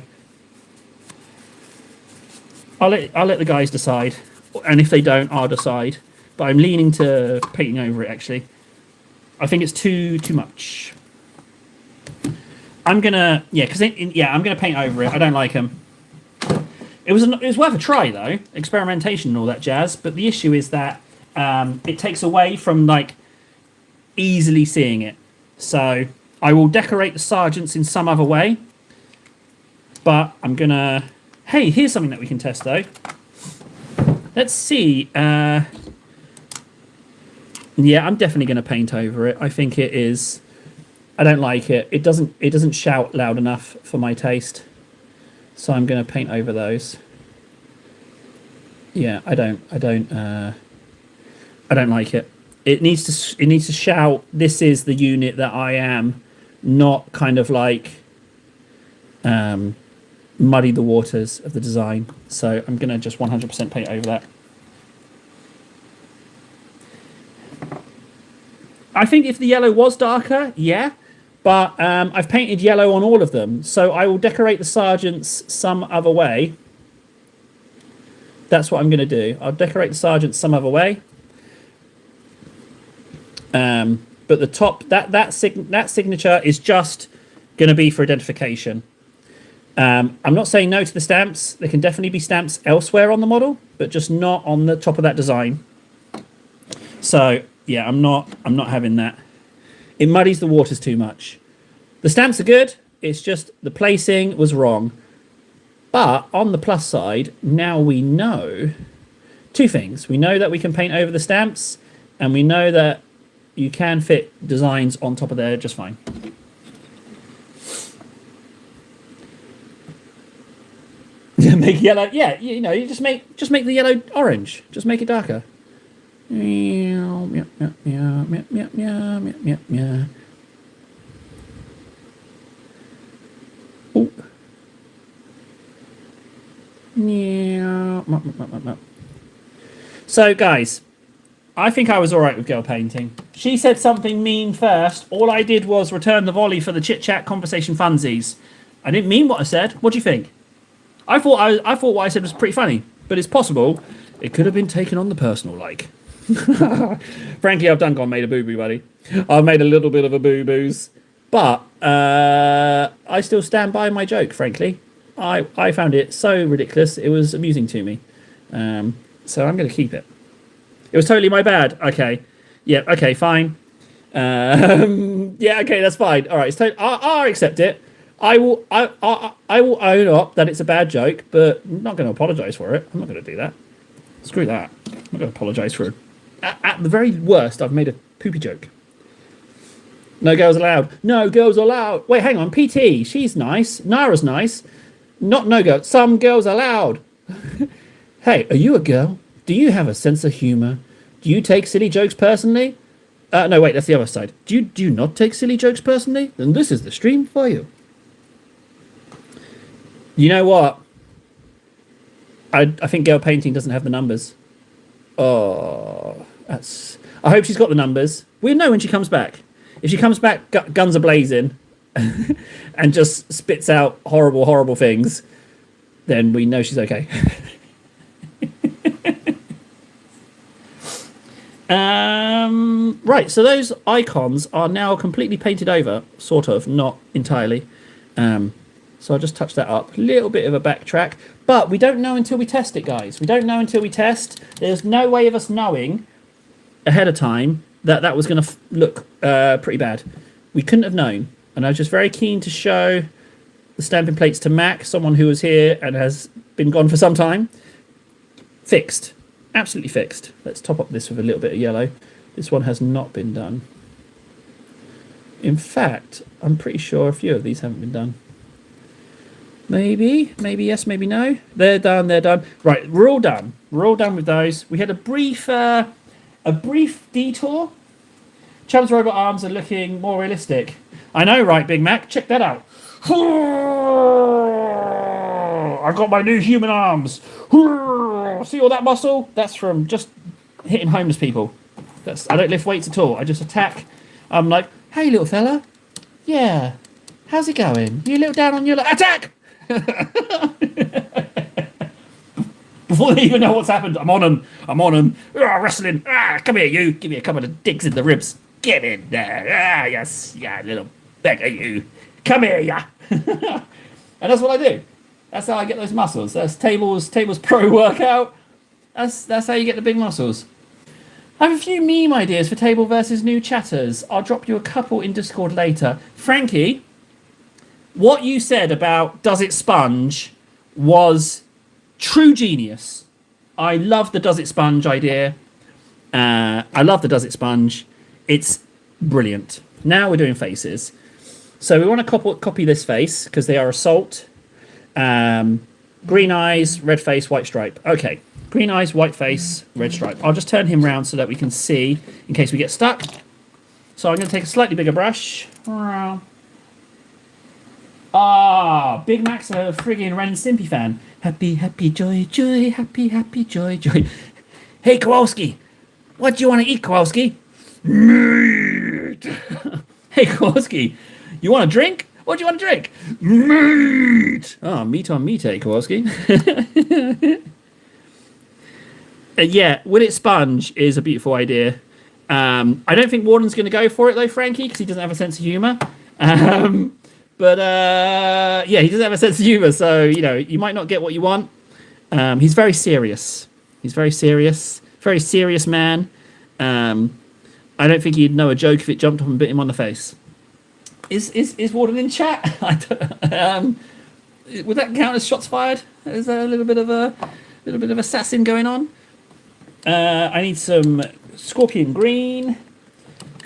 I'll let the guys decide, and if they don't, I'll decide. But I'm leaning to painting over it. Actually, I think it's too much. I'm gonna I'm gonna paint over it. I don't like them. It was worth a try though, experimentation and all that jazz. But the issue is that it takes away from like easily seeing it. So I will decorate the sergeants in some other way. But I'm gonna. Hey, here's something that we can test though. Let's see. Yeah, I'm definitely gonna paint over it. I think it is. I don't like it. It doesn't shout loud enough for my taste. So I'm going to paint over those. Yeah, I don't like it. It needs to shout, this is the unit that I am, not kind of like muddy the waters of the design. So I'm going to just 100% paint over that. I think if the yellow was darker, yeah. But I've painted yellow on all of them. So I will decorate the sergeants some other way. That's what I'm going to do. I'll decorate the sergeants some other way. But the top that signature is just going to be for identification. I'm not saying no to the stamps. There can definitely be stamps elsewhere on the model, but just not on the top of that design. So yeah, I'm not having that. It muddies the waters too much. The stamps are good. It's just the placing was wrong. But on the plus side, now we know two things. We know that we can paint over the stamps, and we know that you can fit designs on top of there just fine. Make yellow, yeah. You know, you just make the yellow orange. Just make it darker. Meow, meow, meow, meow, meow, meow, meow, meow, meow. Oh. Meow, meow, meow, meow, meow. So, guys, I think I was all right with girl painting. She said something mean first. All I did was return the volley for the chit chat conversation funsies. I didn't mean what I said. What do you think? I thought what I said was pretty funny, but it's possible it could have been taken on the personal like. Frankly, I've done made a boo-boo, buddy. I've made a little bit of a boo-boos, but I still stand by my joke, frankly. I found it so ridiculous, it was amusing to me. So I'm going to keep it. It was totally my bad. Okay. Yeah, okay, fine. Yeah, okay, that's fine. All right, I'll accept it. I will own up that it's a bad joke, but I'm not going to apologise for it. I'm not going to do that. Screw that. I'm not going to apologise for it. At the very worst, I've made a poopy joke. No girls allowed. No girls allowed. Wait, hang on. PT, she's nice. Nara's nice. Not no girl. Some girls allowed. Hey, are you a girl? Do you have a sense of humour? Do you take silly jokes personally? No, wait, that's the other side. Do you not take silly jokes personally? Then this is the stream for you. You know what? I think girl painting doesn't have the numbers. Oh, that's... I hope she's got the numbers. We'll know when she comes back. If she comes back guns a-blazing and just spits out horrible, horrible things, then we know she's okay. Right, so those icons are now completely painted over, sort of, not entirely. So I'll just touch that up. A little bit of a backtrack. But we don't know until we test it, guys. We don't know until we test. There's no way of us knowing ahead of time that that was going to look pretty bad. We couldn't have known. And I was just very keen to show the stamping plates to Mac, someone who was here and has been gone for some time. Fixed. Absolutely fixed. Let's top up this with a little bit of yellow. This one has not been done. In fact, I'm pretty sure a few of these haven't been done. Maybe yes, maybe no. They're done. Right, we're all done. We're all done with those. We had a brief detour. Chubb's robot arms are looking more realistic. I know, right, Big Mac? Check that out. I've got my new human arms. See all that muscle? That's from just hitting homeless people. I don't lift weights at all. I just attack. I'm like, hey, little fella. Yeah. How's it going? You a little down on your luck? Attack! Before they even know what's happened, I'm on them. Wrestling. Come here, you. Give me a couple of digs in the ribs. Get in there. Yes. Yeah, little beggar, you. Come here, yeah. And that's what I do. That's how I get those muscles. That's Table's pro workout. That's how you get the big muscles. I have a few meme ideas for Table versus new chatters. I'll drop you a couple in Discord later. Frankie, what you said about does it sponge was true genius. I love the does it sponge idea. I love the does it sponge. It's brilliant. Now we're doing faces. So we want to copy this face because they are assault. Green eyes, red face, white stripe. Okay. Green eyes, white face, red stripe. I'll just turn him round so that we can see in case we get stuck. So I'm going to take a slightly bigger brush. Big Mac's a friggin' Ren and Stimpy fan. Happy, happy, joy, joy, happy, happy, joy, joy. Hey, Kowalski. What do you want to eat, Kowalski? Meat. Hey, Kowalski. You want a drink? What do you want to drink? Meat. Oh, meat on meat, eh, Kowalski? Yeah, will it sponge is a beautiful idea. I don't think Warden's going to go for it though, Frankie, because he doesn't have a sense of humour. But yeah, he doesn't have a sense of humour, so you might not get what you want. He's very serious. He's very serious man. I don't think he'd know a joke if it jumped up and bit him on the face. Is Warden in chat? Would that count as shots fired? Is there a little bit of assassin going on? I need some scorpion green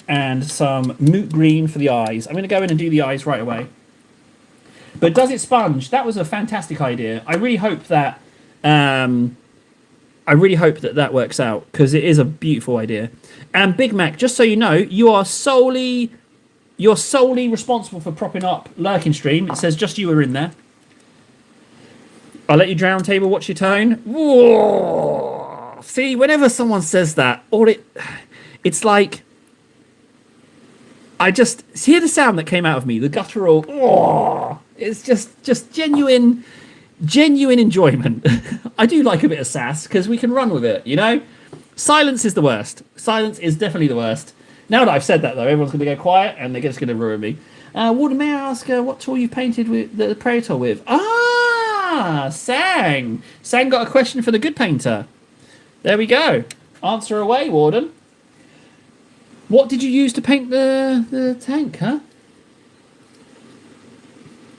and some moot green for the eyes. I'm going to go in and do the eyes right away. But does it sponge? That was a fantastic idea. I really hope that that works out, because it is a beautiful idea. And Big Mac, just so you know, you're solely responsible for propping up Lurking Stream. It says just you were in there. I'll let you drown table watch your tone. Whoa. See, whenever someone says that, it's like I just hear the sound that came out of me, the guttural. Whoa. It's just genuine enjoyment. I do like a bit of sass because we can run with it, Silence is the worst. Silence is definitely the worst. Now that I've said that, though, everyone's going to go quiet and they're just going to ruin me. Warden, may I ask what tool you painted with the Praetor with? Sang. Sang got a question for the good painter. There we go. Answer away, Warden. What did you use to paint the tank, huh?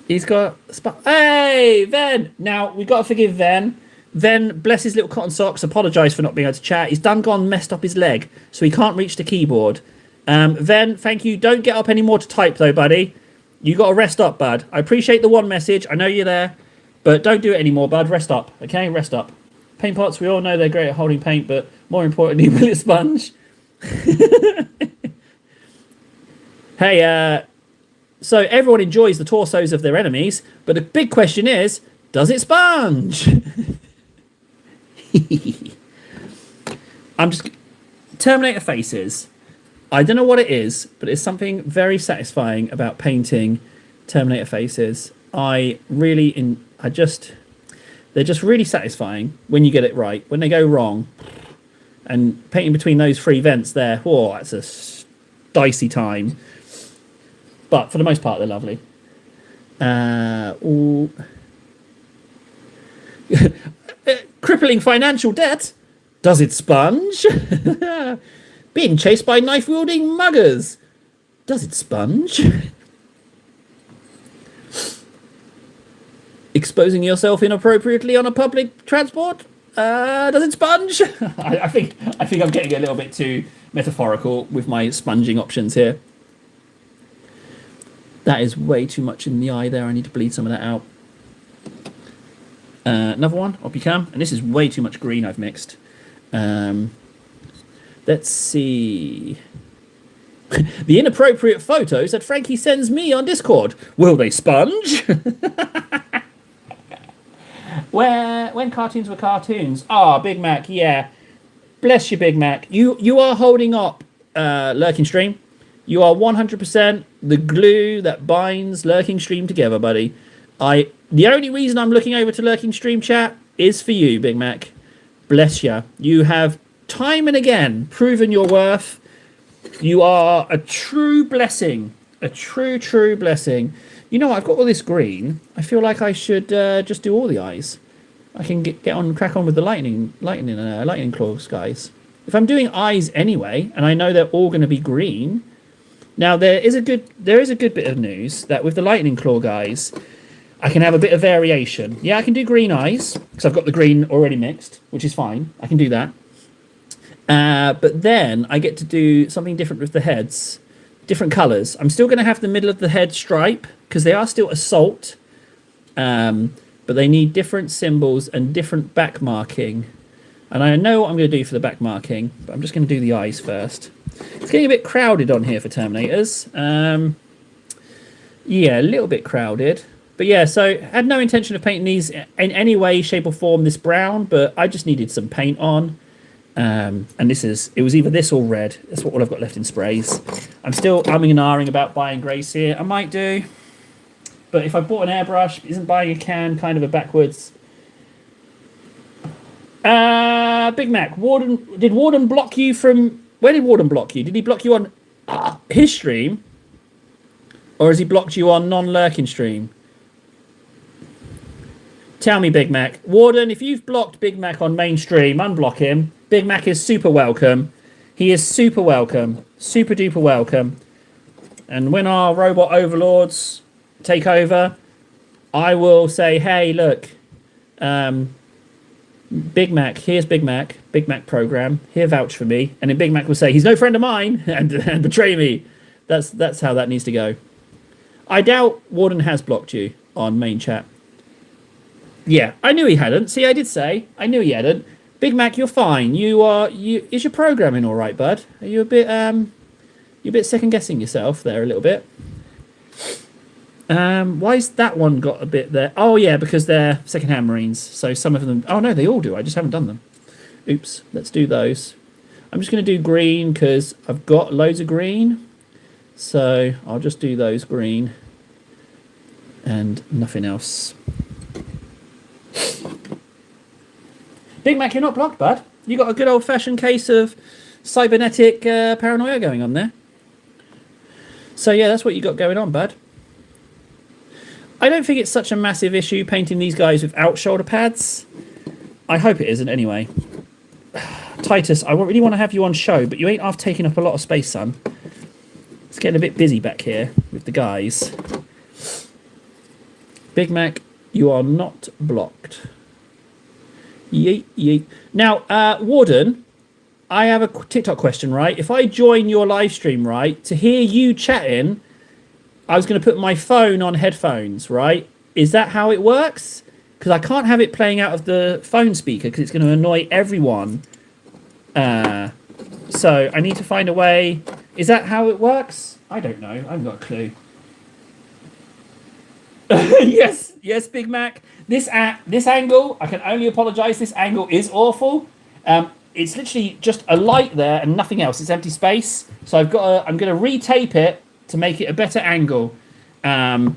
He's got... Hey, Ven! Now, we've got to forgive Ven. Ven, bless his little cotton socks, apologise for not being able to chat. He's messed up his leg, so he can't reach the keyboard. Ven, thank you. Don't get up anymore to type, though, buddy. You got to rest up, bud. I appreciate the one message. I know you're there. But don't do it anymore, bud. Rest up, okay? Rest up. Paint pots, we all know they're great at holding paint, but more importantly, will it sponge? Hey, so everyone enjoys the torsos of their enemies, but the big question is, does it sponge? I'm just... Terminator faces. I don't know what it is, but it's something very satisfying about painting Terminator faces. They're just really satisfying when you get it right. When they go wrong, and painting between those three vents there, that's a dicey time. But for the most part, they're lovely. Crippling financial debt. Does it sponge? Being chased by knife-wielding muggers. Does it sponge? Exposing yourself inappropriately on a public transport. Does it sponge? I think I'm getting a little bit too metaphorical with my sponging options here. That is way too much in the eye there. I need to bleed some of that out. Another one. Up you come. And this is way too much green I've mixed. Let's see. The inappropriate photos that Frankie sends me on Discord. Will they sponge? When cartoons were cartoons. Big Mac, yeah. Bless you, Big Mac. You are holding up Lurking Stream. You are 100% the glue that binds Lurking Stream together, buddy. The only reason I'm looking over to Lurking Stream chat is for you, Big Mac. Bless you. You have time and again proven your worth. You are a true blessing. A true blessing. I've got all this green. I feel like I should just do all the eyes. I can crack on with the lightning claws, guys. If I'm doing eyes anyway, and I know they're all going to be green. Now there is a good bit of news that with the lightning claw guys, I can have a bit of variation. Yeah, I can do green eyes because I've got the green already mixed, which is fine. I can do that. But then I get to do something different with the heads, different colours. I'm still going to have the middle of the head stripe because they are still assault. But they need different symbols and different back marking. And I know what I'm going to do for the back marking, but I'm just going to do the eyes first. It's getting a bit crowded on here for Terminators. Yeah, a little bit crowded. But yeah, so I had no intention of painting these in any way, shape or form this brown, but I just needed some paint on. And it was either this or red. That's all I've got left in sprays. I'm still umming and ahhing about buying grays here. I might do. But if I bought an airbrush, isn't buying a can kind of a backwards? Big Mac, did Warden block you from Where did Warden block you? Did he block you on his stream? Or has he blocked you on non-lurking stream? Tell me, Big Mac. Warden, if you've blocked Big Mac on mainstream, unblock him. Big Mac is super welcome. He is super welcome. Super duper welcome. And when our robot overlords take over, I will say, hey, look, Big Mac, here's Big Mac program, here vouch for me. And then Big Mac will say, he's no friend of mine, and betray me. That's how that needs to go. I doubt Warden has blocked you on main chat. Yeah, I knew he hadn't. See, I did say. I knew he hadn't. Big Mac, you're fine. Is your programming all right, bud? Are you a bit you're a bit second guessing yourself there a little bit? Why's that one got a bit there? Oh yeah, because they're secondhand Marines. So some of them. Oh no, they all do. I just haven't done them. Oops. Let's do those. I'm just going to do green because I've got loads of green. So I'll just do those green and nothing else. Big Mac, you're not blocked, bud. You got a good old-fashioned case of cybernetic paranoia going on there. So yeah, that's what you got going on, bud. I don't think it's such a massive issue painting these guys without shoulder pads. I hope it isn't anyway. Titus, I really want to have you on show, but you ain't half taking up a lot of space, son. It's getting a bit busy back here with the guys. Big Mac, you are not blocked. Yeet, yeet. Now, Warden, I have a TikTok question, right? If I join your live stream, right, to hear you chatting, I was going to put my phone on headphones, right? Is that how it works? Because I can't have it playing out of the phone speaker because it's going to annoy everyone. So I need to find a way. Is that how it works? I don't know. I haven't got a clue. Yes, Big Mac. This angle, I can only apologise. This angle is awful. It's literally just a light there and nothing else. It's empty space. So I'm going to retape it to make it a better angle. I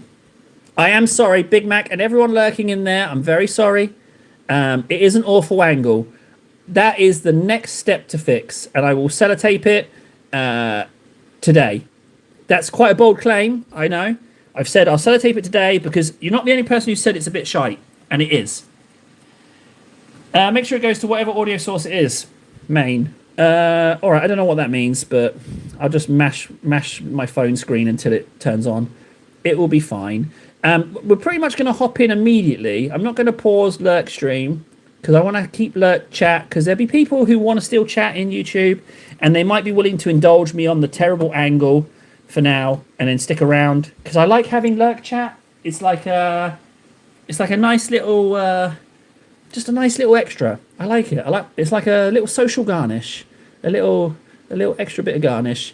am sorry, Big Mac, and everyone lurking in there. I'm very sorry. It is an awful angle. That is the next step to fix, and I will sellotape it today. That's quite a bold claim, I know. I've said I'll sellotape it today because you're not the only person who said it's a bit shite, and it is. Make sure it goes to whatever audio source it is. Main. All right, I don't know what that means, but I'll just mash my phone screen until it turns on. It will be fine. We're pretty much going to hop in immediately. I'm not going to pause lurk stream because I want to keep lurk chat because there'll be people who want to still chat in YouTube and they might be willing to indulge me on the terrible angle for now and then stick around because I like having lurk chat. It's like a nice little just a nice little extra. I like it. It's like a little social garnish, a little extra bit of garnish.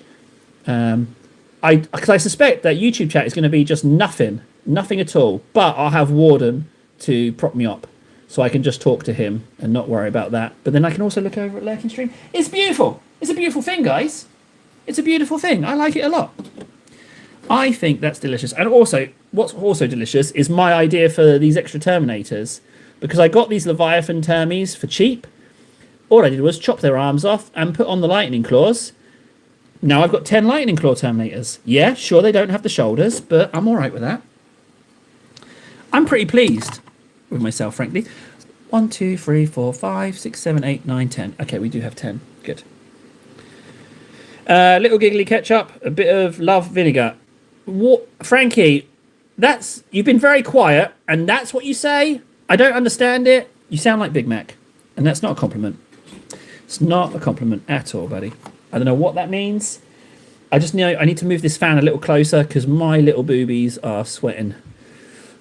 Because I suspect that YouTube chat is going to be just nothing at all. But I'll have Warden to prop me up, so I can just talk to him and not worry about that. But then I can also look over at Lurking Stream. It's beautiful. It's a beautiful thing, guys. It's a beautiful thing. I like it a lot. I think that's delicious. And also, what's also delicious is my idea for these extra Terminators. Because I got these Leviathan Termies for cheap. All I did was chop their arms off and put on the lightning claws. Now I've got 10 lightning claw Terminators. Yeah, sure they don't have the shoulders, but I'm all right with that. I'm pretty pleased with myself, frankly. 1, 2, 3, 4, 5, 6, 7, 8, 9, 10. Okay, we do have 10. Good. Little giggly ketchup, a bit of love vinegar. What, Frankie? You've been very quiet, and that's what you say. I don't understand it. You sound like Big Mac, and that's not a compliment. It's not a compliment at all, buddy. I don't know what that means. I just know I need to move this fan a little closer because my little boobies are sweating.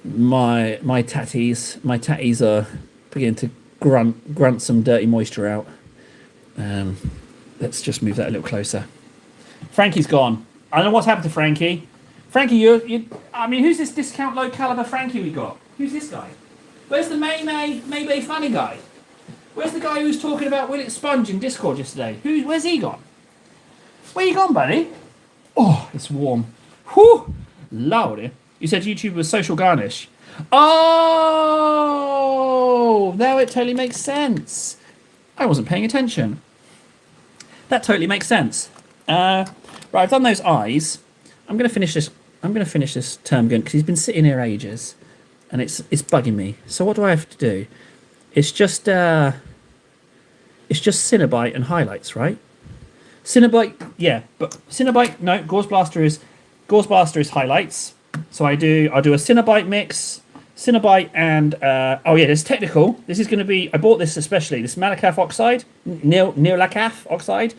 My tatties are beginning to grunt some dirty moisture out. Let's just move that a little closer. Frankie's gone. I don't know what's happened to Frankie. Frankie, I mean, who's this discount low caliber Frankie we got? Who's this guy? Where's the Maybay funny guy? Where's the guy who was talking about Will It Sponge in Discord yesterday? Where's he gone? Where you gone, buddy? Oh, it's warm. Whew! Lordy. You said YouTube was social garnish. Oh! Now it totally makes sense. I wasn't paying attention. That totally makes sense. Right, I've done those eyes. I'm going to finish this. I'm going to finish this term gun because he's been sitting here ages, and it's bugging me. So what do I have to do? It's just Cinnabite and highlights, right? Cinnabite, yeah, but Cinnabite. No, Gauze Blaster is highlights. So I'll do a Cinnabite mix, Cinnabite and oh yeah, it's technical. This is going to be. I bought this especially. This Malakaf oxide, Neolakaf oxide,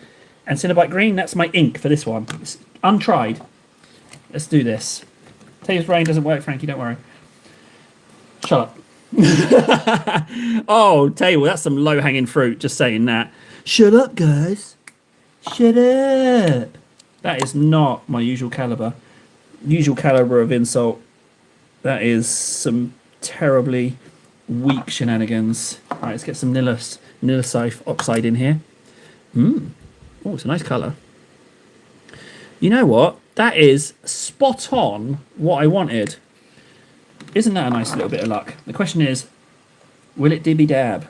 and Cinnabite green. That's my ink for this one. It's untried. Let's do this. Taylor's brain doesn't work, Frankie. Don't worry. Shut up. Oh, Taylor, that's some low-hanging fruit. Just saying that. Shut up, guys. Shut up. That is not my usual caliber. Usual caliber of insult. That is some terribly weak shenanigans. All right, let's get some Nilesite oxide in here. Oh, it's a nice colour. You know what? That is spot on what I wanted. Isn't that a nice little bit of luck? The question is, will it dibby dab?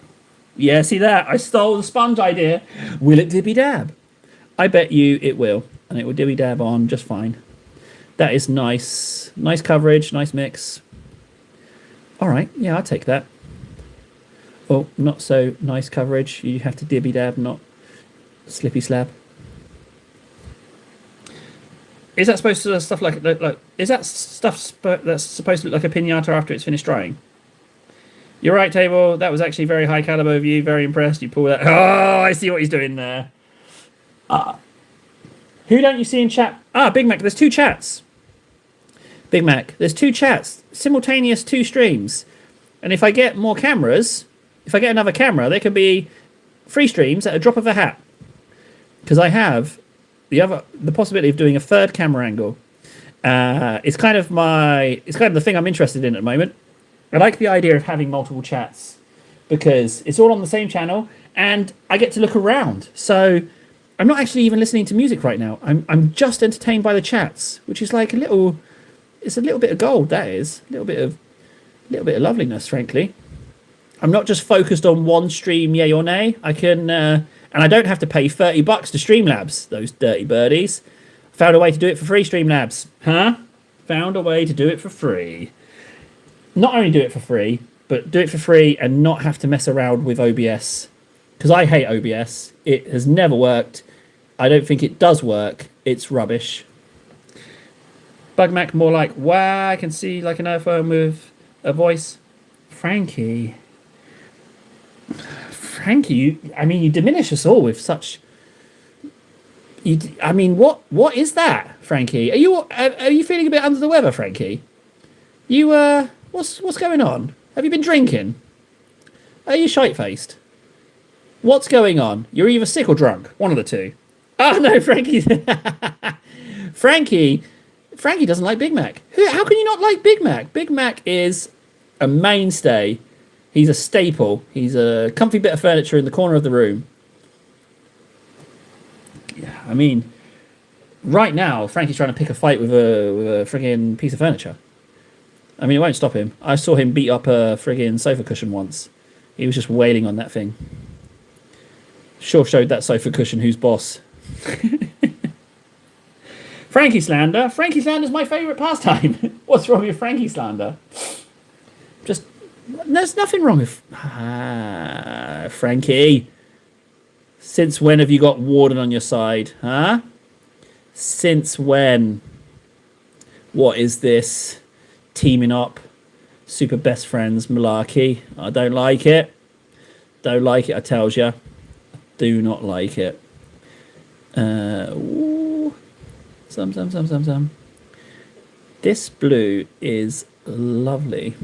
Yeah, see that? I stole the sponge idea. Will it dibby dab? I bet you it will. And it will dibby dab on just fine. That is nice. Nice coverage, nice mix. All right, yeah, I'll take that. Oh, not so nice coverage. You have to dibby dab, not slippy slab. Is that supposed to stuff like is that stuff that's supposed to look like a pinata after it's finished drying? You're right, Table. That was actually very high caliber of you. Very impressed. You pull that. Oh, I see what he's doing there. Who don't you see in chat? Big Mac. There's two chats. Big Mac. There's two chats. Simultaneous two streams. And if I get more cameras, if I get another camera, there can be 3 streams at a drop of a hat. Because I have the possibility of doing a third camera angle. It's kind of the thing I'm interested in at the moment. I like the idea of having multiple chats because it's all on the same channel and I get to look around. So I'm not actually even listening to music right now. I'm just entertained by the chats, which is like it's a little bit of gold. That is a little bit of loveliness, frankly. I'm not just focused on one stream, yay or nay. I can. And I don't have to pay $30 to Streamlabs, those dirty birdies. Found a way to do it for free, Streamlabs. Huh? Found a way to do it for free. Not only do it for free, but do it for free and not have to mess around with OBS. Because I hate OBS. It has never worked. I don't think it does work. It's rubbish. Bugmac more like, wow, I can see like an iPhone with a voice. Frankie, you diminish us all with such. What is that, Frankie? Are you feeling a bit under the weather, Frankie? What's going on? Have you been drinking? Are you shite-faced? What's going on? You're either sick or drunk. One of the two. Oh no, Frankie. Frankie doesn't like Big Mac. How can you not like Big Mac? Big Mac is a mainstay. He's a staple. He's a comfy bit of furniture in the corner of the room. Yeah, I mean, right now, Frankie's trying to pick a fight with a friggin' piece of furniture. I mean, it won't stop him. I saw him beat up a friggin' sofa cushion once. He was just wailing on that thing. Sure showed that sofa cushion who's boss. Frankie slander. Frankie slander's my favourite pastime. What's wrong with Frankie slander? There's nothing wrong with Frankie. Since when have you got Warden on your side, huh? Since when? What is this? Teaming up, super best friends malarkey. I don't like it. Don't like it, I tells you. Do not like it. Ooh. Some. This blue is lovely.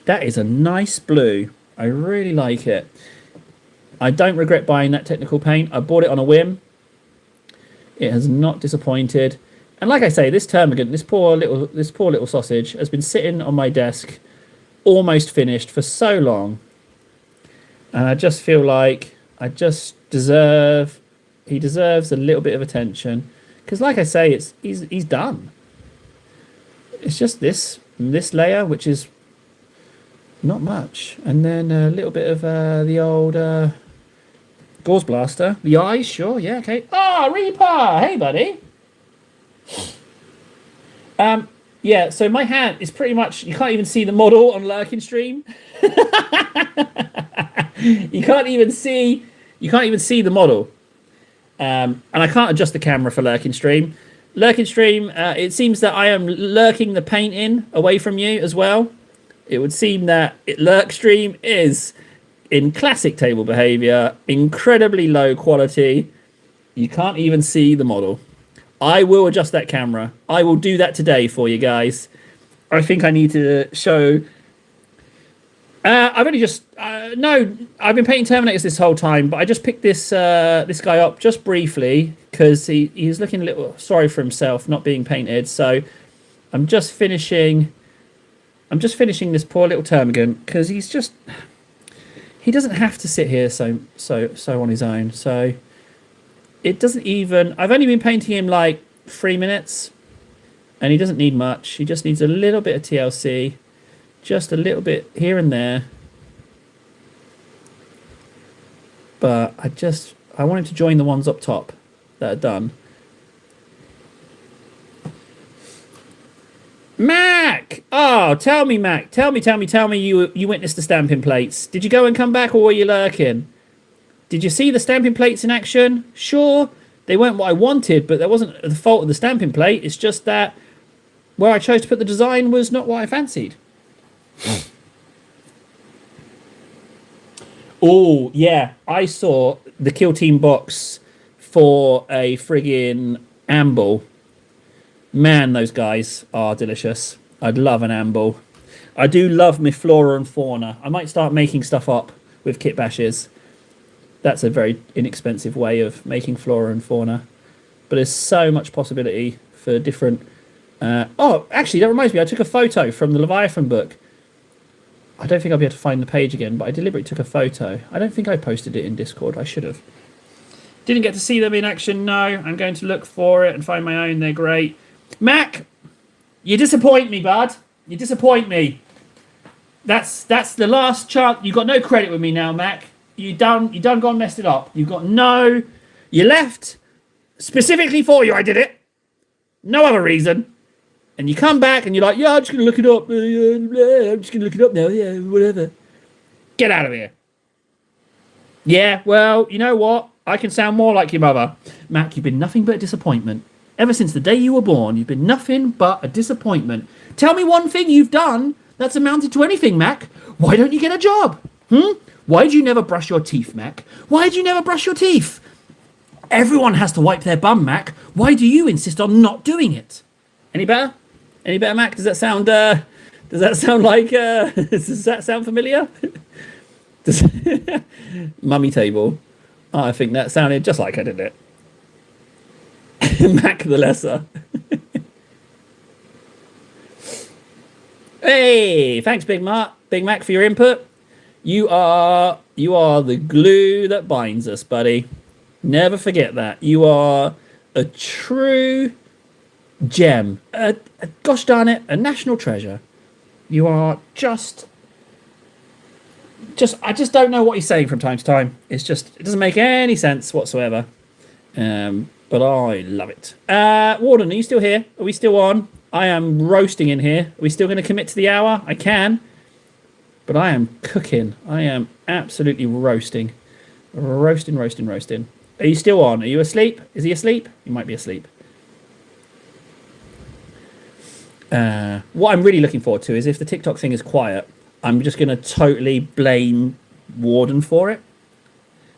That is a nice blue. I really like it. I don't regret buying that technical paint. I bought it on a whim. It has not disappointed. And like I say, this termagant, this poor little sausage, has been sitting on my desk, almost finished for so long. And I just feel like he deserves a little bit of attention. Because like I say, he's done. It's just this layer, which is not much, and then a little bit of the old Gauze Blaster. The eyes, sure, yeah, okay. Ah, Reaper! Hey, buddy. Yeah, so my hand is pretty much, you can't even see the model on Lurking Stream. you can't even see the model. And I can't adjust the camera for Lurking Stream. Lurking Stream, it seems that I am lurking the paint in away from you as well. It would seem that Lurk Stream is, in classic table behavior, incredibly low quality. You can't even see the model. I will adjust that camera. I will do that today for you guys. I think I need to show... I've only just... no, I've been painting Terminators this whole time, but I just picked this this guy up just briefly because he's looking a little sorry for himself not being painted. So I'm just finishing this poor little Termagant because he's just... He doesn't have to sit here so on his own. So it doesn't even... I've only been painting him like 3 minutes, and he doesn't need much. He just needs a little bit of TLC, just a little bit here and there. But I want him to join the ones up top that are done. Mac! Oh, tell me, Mac. Tell me you witnessed the stamping plates. Did you go and come back, or were you lurking? Did you see the stamping plates in action? Sure, they weren't what I wanted, but that wasn't the fault of the stamping plate. It's just that where I chose to put the design was not what I fancied. Oh, yeah. I saw the Kill Team box for a friggin' Amble. Man, those guys are delicious. I'd love an Amble. I do love my flora and fauna. I might start making stuff up with kit bashes. That's a very inexpensive way of making flora and fauna. But there's so much possibility for different... oh, actually, that reminds me. I took a photo from the Leviathan book. I don't think I'll be able to find the page again, but I deliberately took a photo. I don't think I posted it in Discord. I should have. Didn't get to see them in action, no. I'm going to look for it and find my own. They're great. Mac, you disappoint me, bud. You disappoint me. That's the last chance. You got no credit with me now, Mac. You done gone messed it up. You got no... You left specifically for you. I did it. No other reason. And you come back and you're like, yeah, I'm just going to look it up. I'm just going to look it up now. Yeah, whatever. Get out of here. Yeah, well, you know what? I can sound more like your mother. Mac, you've been nothing but a disappointment. Ever since the day you were born, you've been nothing but a disappointment. Tell me one thing you've done that's amounted to anything, Mac. Why don't you get a job? Why do you never brush your teeth, Mac? Why do you never brush your teeth? Everyone has to wipe their bum, Mac. Why do you insist on not doing it? Any better? Any better, Mac? Does that sound like does that sound familiar? Mummy table. Oh, I think that sounded just like I did it. Mac the Lesser. Hey, thanks, Big Mac, for your input. You are the glue that binds us, buddy. Never forget that. You are a true gem. Gosh darn it, a national treasure. You are just I just don't know what he's saying from time to time. It doesn't make any sense whatsoever. But I love it. Warden, are you still here? Are we still on? I am roasting in here. Are we still going to commit to the hour? I can. But I am cooking. I am absolutely roasting. Roasting. Are you still on? Are you asleep? Is he asleep? He might be asleep. What I'm really looking forward to is if the TikTok thing is quiet, I'm just going to totally blame Warden for it.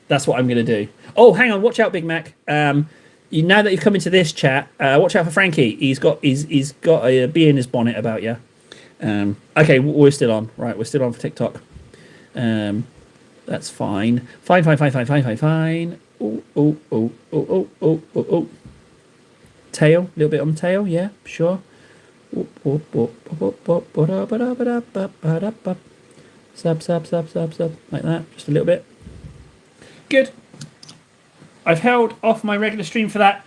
That's what I'm going to do. Oh, hang on. Watch out, Big Mac. Now that you've come into this chat, watch out for Frankie. He's got a bee in his bonnet about you. Okay, we're still on. Right, we're still on for TikTok. That's fine. Fine. Oh. Tail, a little bit on the tail. Yeah, sure. Sub. Like that. Just a little bit. Good. I've held off my regular stream for that.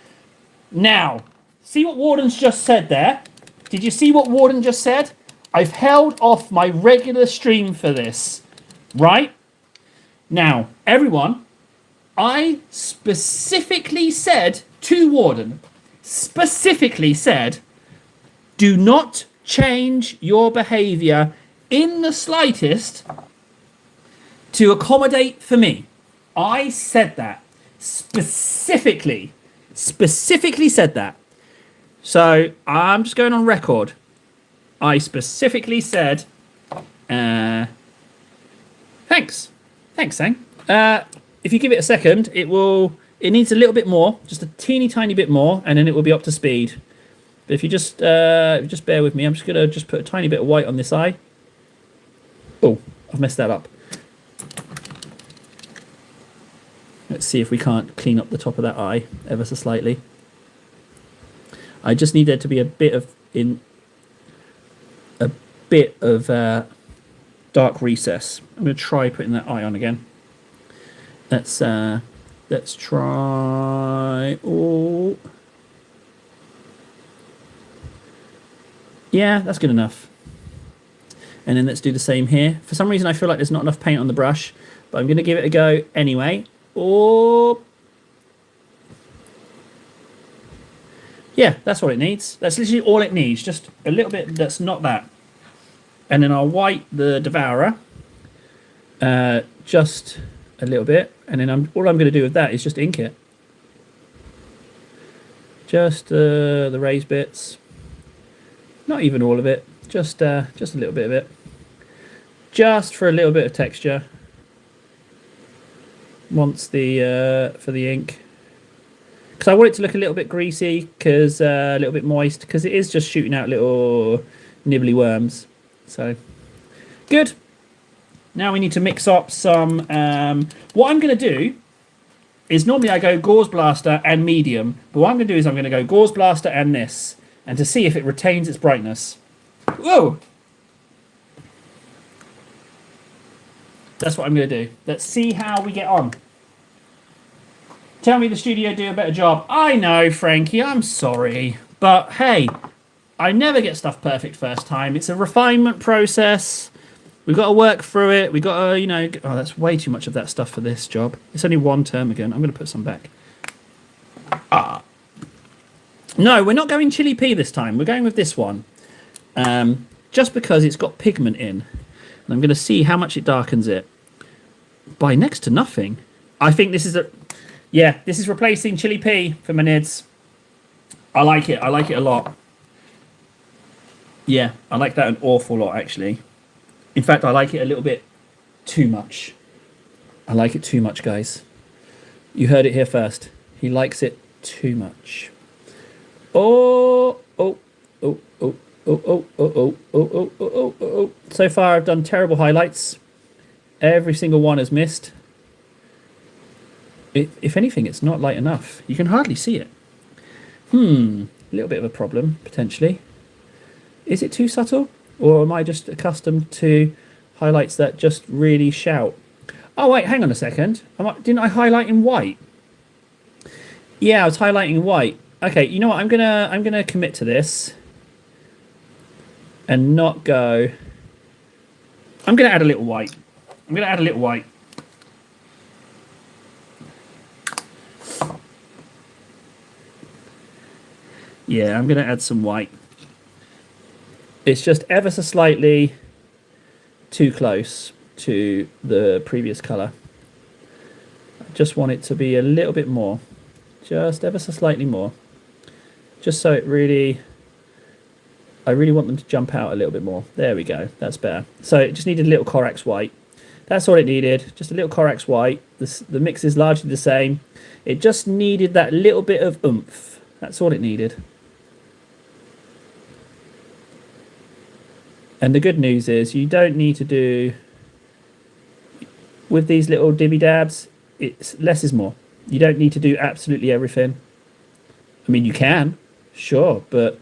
Now, see what Warden's just said there? Did you see what Warden just said? I've held off my regular stream for this. Right? Now, everyone, I specifically said to Warden, specifically said, do not change your behaviour in the slightest to accommodate for me. I said that. Specifically said that. So I'm just going on record. I specifically said, thanks, Sang. If you give it a second, it needs a little bit more, just a teeny tiny bit more, and then it will be up to speed. But if you just bear with me, I'm just gonna put a tiny bit of white on this eye. Oh, I've messed that up. Let's see if we can't clean up the top of that eye ever so slightly. I just need there to be a bit of dark recess. I'm going to try putting that eye on again. Let's try. Oh, yeah, that's good enough. And then let's do the same here. For some reason, I feel like there's not enough paint on the brush, but I'm going to give it a go anyway. Oh, yeah, that's what it needs. That's literally all it needs. Just a little bit that's not that. And then I'll white the Devourer. Just a little bit. And then all I'm going to do with that is just ink it. Just the raised bits. Not even all of it. Just a little bit of it. Just for a little bit of texture. Once for the ink. Because I want it to look a little bit greasy, because a little bit moist, because it is just shooting out little nibbly worms. So, good. Now we need to mix up some... what I'm going to do is normally I go Gauze Blaster and medium, but what I'm going to do is I'm going to go Gauze Blaster and this, and to see if it retains its brightness. Whoa! That's what I'm going to do. Let's see how we get on. Tell me the studio do a better job. I know, Frankie, I'm sorry. But hey, I never get stuff perfect first time. It's a refinement process. We've got to work through it. We've got to, oh, that's way too much of that stuff for this job. It's only one term again. I'm going to put some back. No, we're not going Chili Pea this time. We're going with this one. Just because it's got pigment in. And I'm going to see how much it darkens it. By next to nothing. I think this is this is replacing Chili Pea for my nids. I like it. I like it a lot. Yeah, I like that an awful lot, actually. In fact, I like it a little bit too much. I like it too much, guys. You heard it here first. He likes it too much. Oh. So far, I've done terrible highlights. Every single one has missed. If anything, it's not light enough. You can hardly see it. A little bit of a problem, potentially. Is it too subtle? Or am I just accustomed to highlights that just really shout? Oh, wait, hang on a second. Didn't I highlight in white? Yeah, I was highlighting in white. Okay, you know what? I'm gonna commit to this. And not go... I'm going to add a little white. Yeah, I'm going to add some white. It's just ever so slightly too close to the previous colour. I just want it to be a little bit more. Just ever so slightly more. Just so it really... I really want them to jump out a little bit more. There we go. That's better. So it just needed a little Corax white. That's all it needed. Just a little Corax white. The mix is largely the same. It just needed that little bit of oomph. That's all it needed. And the good news is you don't need to do... With these little dibby dabs, it's less is more. You don't need to do absolutely everything. I mean, you can. Sure, but...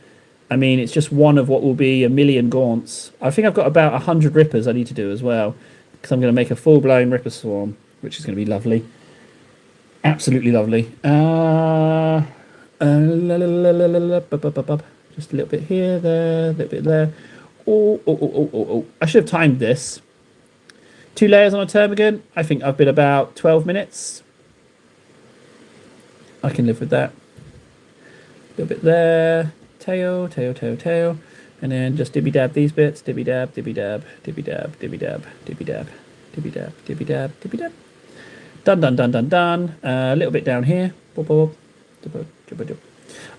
I mean, it's just one of what will be a million gaunts. I think I've got about 100 rippers I need to do as well, because I'm going to make a full-blown ripper swarm, which is going to be lovely. Absolutely lovely. Just a little bit here, there, a little bit there. Oh. I should have timed this. 2 layers on a termagant. I think I've been about 12 minutes. I can live with that. A little bit there. Tail, tail, tail, tail. And then just dibby dab these bits. Dibby dab, dibby dab, dibby dab, dibby dab, dibby dab, dibby dab, dibby dab, dibby dab. Done, done, done, done, done. A little bit down here.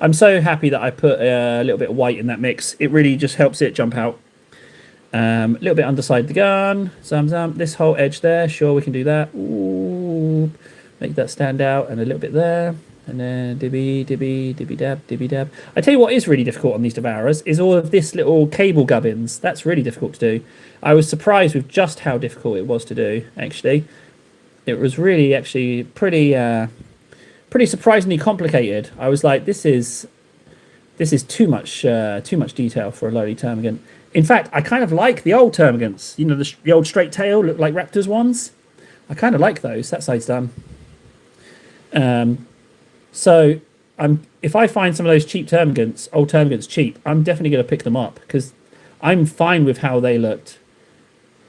I'm so happy that I put a little bit of white in that mix. It really just helps it jump out. A little bit underside the gun. This whole edge there. Sure, we can do that. Ooh, make that stand out. And a little bit there. And then dibby, dibby, dibby dab, dibby dab. I tell you what is really difficult on these Devourers is all of this little cable gubbins. That's really difficult to do. I was surprised with just how difficult it was to do, actually. It was really actually pretty surprisingly complicated. I was like, this is too much detail for a lowly termagant. In fact, I kind of like the old termagants. You know, the old straight tail look like Raptors ones. I kind of like those. That side's done. So if I find some of those cheap termagants, old termagants cheap, I'm definitely going to pick them up because I'm fine with how they looked.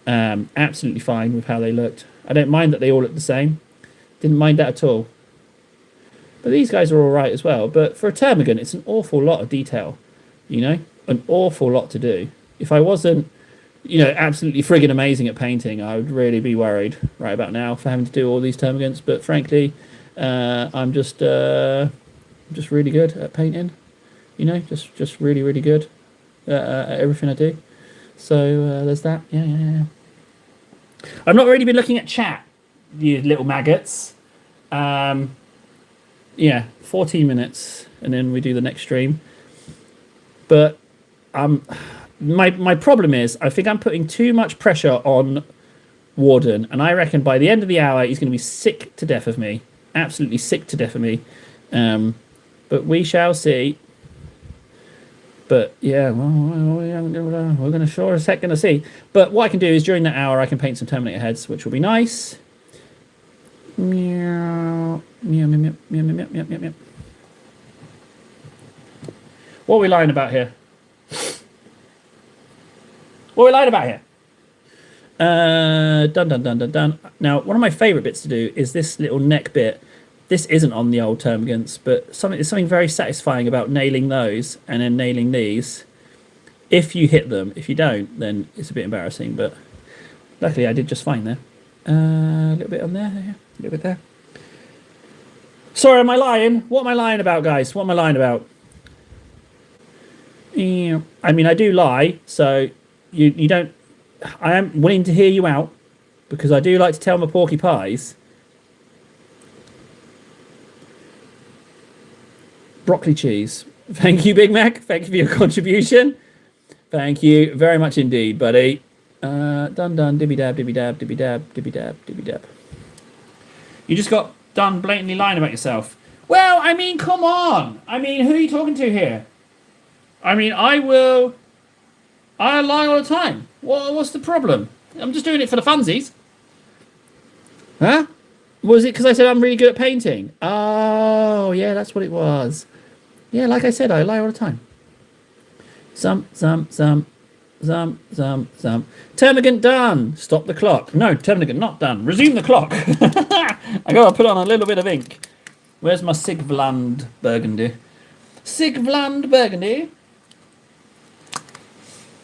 Absolutely fine with how they looked. I don't mind that they all look the same. Didn't mind that at all. But these guys are all right as well. But for a termagant, it's an awful lot of detail. You know, an awful lot to do. If I wasn't, you know, absolutely friggin' amazing at painting, I would really be worried right about now for having to do all these termagants. But frankly, I'm just really good at painting. You know, just really, really good at everything I do. So there's that. Yeah. I've not really been looking at chat, you little maggots. Yeah, 14 minutes, and then we do the next stream. But my problem is, I think I'm putting too much pressure on Warden, and I reckon by the end of the hour, he's going to be sick to death of me. Absolutely sick to death of me. But we shall see. But yeah, well, we're going to sure as heck going to see. But what I can do is during that hour, I can paint some Terminator heads, which will be nice. Meow, meow, meow, meow, meow, meow, meow, meow. What are we lying about here? What are we lying about here? Done. Now, one of my favourite bits to do is this little neck bit. This isn't on the old termagants, but there's something very satisfying about nailing those and then nailing these. If you hit them, if you don't, then it's a bit embarrassing. But luckily, I did just fine there. A little bit on there, a little bit there. Sorry, am I lying? What am I lying about, guys? What am I lying about? I mean, I do lie, so you don't. I am willing to hear you out because I do like to tell my porky pies. Broccoli cheese. Thank you, Big Mac. Thank you for your contribution. Thank you very much indeed, buddy. Done. Dibby dab, dibby dab, dibby dab, dibby dab, dibby dab. You just got done blatantly lying about yourself. Well, I mean, come on. I mean, who are you talking to here? I mean, I lie all the time. What's the problem? I'm just doing it for the funsies. Huh? Was it because I said I'm really good at painting? Oh, yeah, that's what it was. Yeah, like I said, I lie all the time. Some. Termagant done. Stop the clock. No, Termagant not done. Resume the clock. I gotta put on a little bit of ink. Where's my Sigvland Burgundy? Sigvland Burgundy.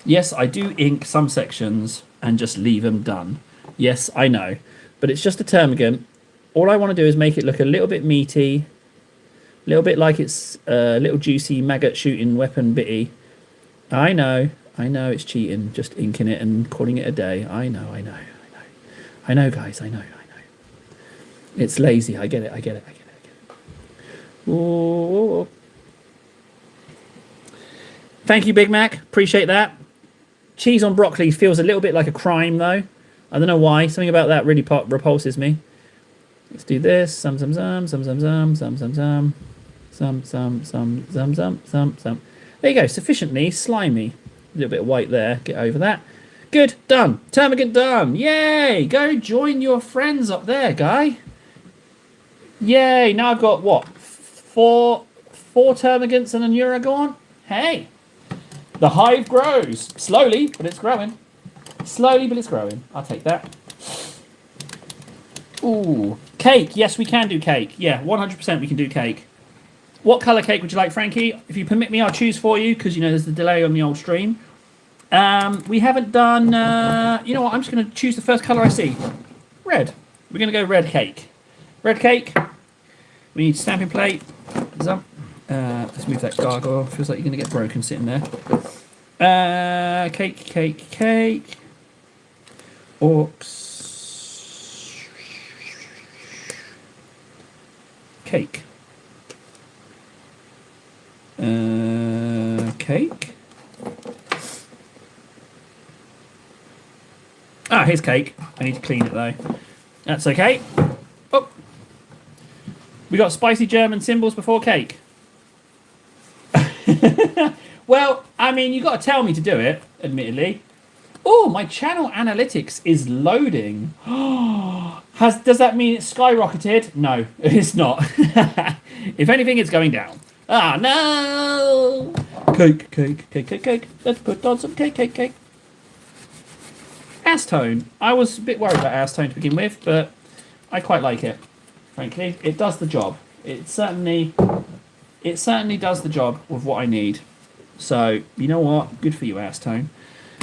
Yes, I do ink some sections and just leave them done. Yes, I know. But it's just a termagant. All I want to do is make it look a little bit meaty. A little bit like it's a little juicy maggot shooting weapon bitty. I know it's cheating, just inking it and calling it a day. I know, guys, I know. It's lazy, I get it. Ooh. Thank you, Big Mac, appreciate that. Cheese on broccoli feels a little bit like a crime, though. I don't know why, something about that really repulses me. Let's do this, some. There you go, sufficiently slimy. A little bit of white there, get over that. Good, done. Termagant done. Yay! Go join your friends up there, guy. Yay, now I've got, what, four termagants and a Neurogorn? Hey, the hive grows. Slowly, but it's growing. I'll take that. Ooh, cake. Yes, we can do cake. Yeah, 100% we can do cake. What colour cake would you like, Frankie? If you permit me, I'll choose for you because, you know, there's the delay on the old stream. We haven't done... you know what? I'm just going to choose the first colour I see. Red. We're going to go red cake. Red cake. We need stamping plate. Let's move that gargoyle. Feels like you're going to get broken sitting there. Cake, cake, cake. Orcs. Cake. Cake. Ah, here's cake. I need to clean it though. That's okay. Oh. We got spicy German symbols before cake. Well, I mean, you got to tell me to do it, admittedly. Oh, my channel analytics is loading. Does that mean it's skyrocketed? No, it's not. If anything, it's going down. Ah, no! Cake, cake, cake, cake, cake. Let's put on some cake, cake, cake. Acetone. I was a bit worried about acetone to begin with, but I quite like it. Frankly, it does the job. It certainly does the job with what I need. So, you know what? Good for you, acetone.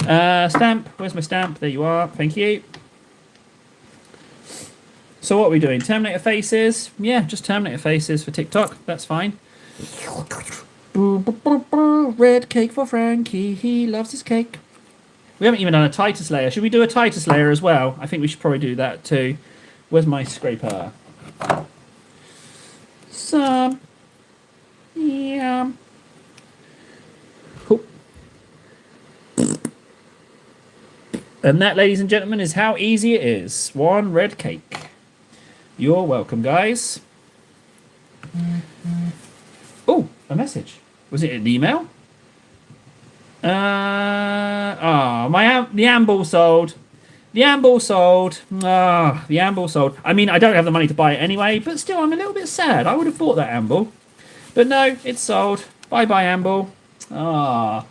Stamp. Where's my stamp? There you are. Thank you. So what are we doing? Terminator faces? Yeah, just Terminator faces for TikTok. That's fine. Red cake for Frankie. He loves his cake. We haven't even done a Titus layer. Should we do a Titus layer as well? I think we should probably do that too. Where's my scraper? Some. Yeah. Cool. And that, ladies and gentlemen, is how easy it is. One red cake. You're welcome, guys. Oh, a message. Was it an email? The Amble sold. The Amble sold. The Amble sold. I mean, I don't have the money to buy it anyway, but still, I'm a little bit sad. I would have bought that Amble. But no, it's sold. Bye-bye, Amble. Oh,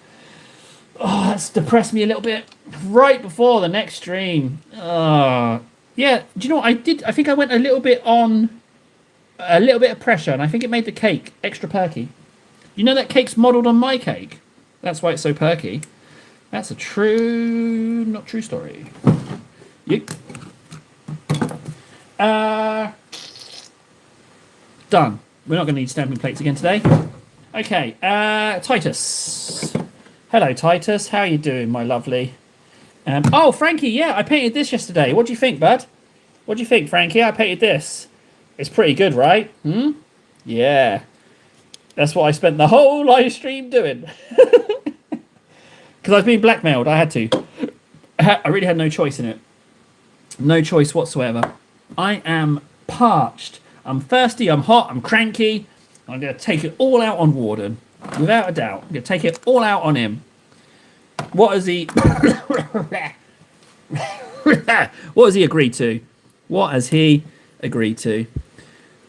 that's depressed me a little bit. Right before the next stream. Yeah, do you know what I did? I think I went a little bit of pressure, and I think it made the cake extra perky. You know that cake's modelled on my cake? That's why it's so perky. That's a not true story. Yep. Done. We're not going to need stamping plates again today. Okay, Titus. Hello, Titus. How are you doing, my lovely? Oh, Frankie, yeah, I painted this yesterday. What do you think, bud? What do you think, Frankie? I painted this. It's pretty good, right? Hmm? Yeah. That's what I spent the whole live stream doing. Because I was being blackmailed. I had to. I really had no choice in it. No choice whatsoever. I am parched. I'm thirsty. I'm hot. I'm cranky. I'm going to take it all out on Warden. Without a doubt. I'm going to take it all out on him. What has he... what has he agreed to? What has he agreed to?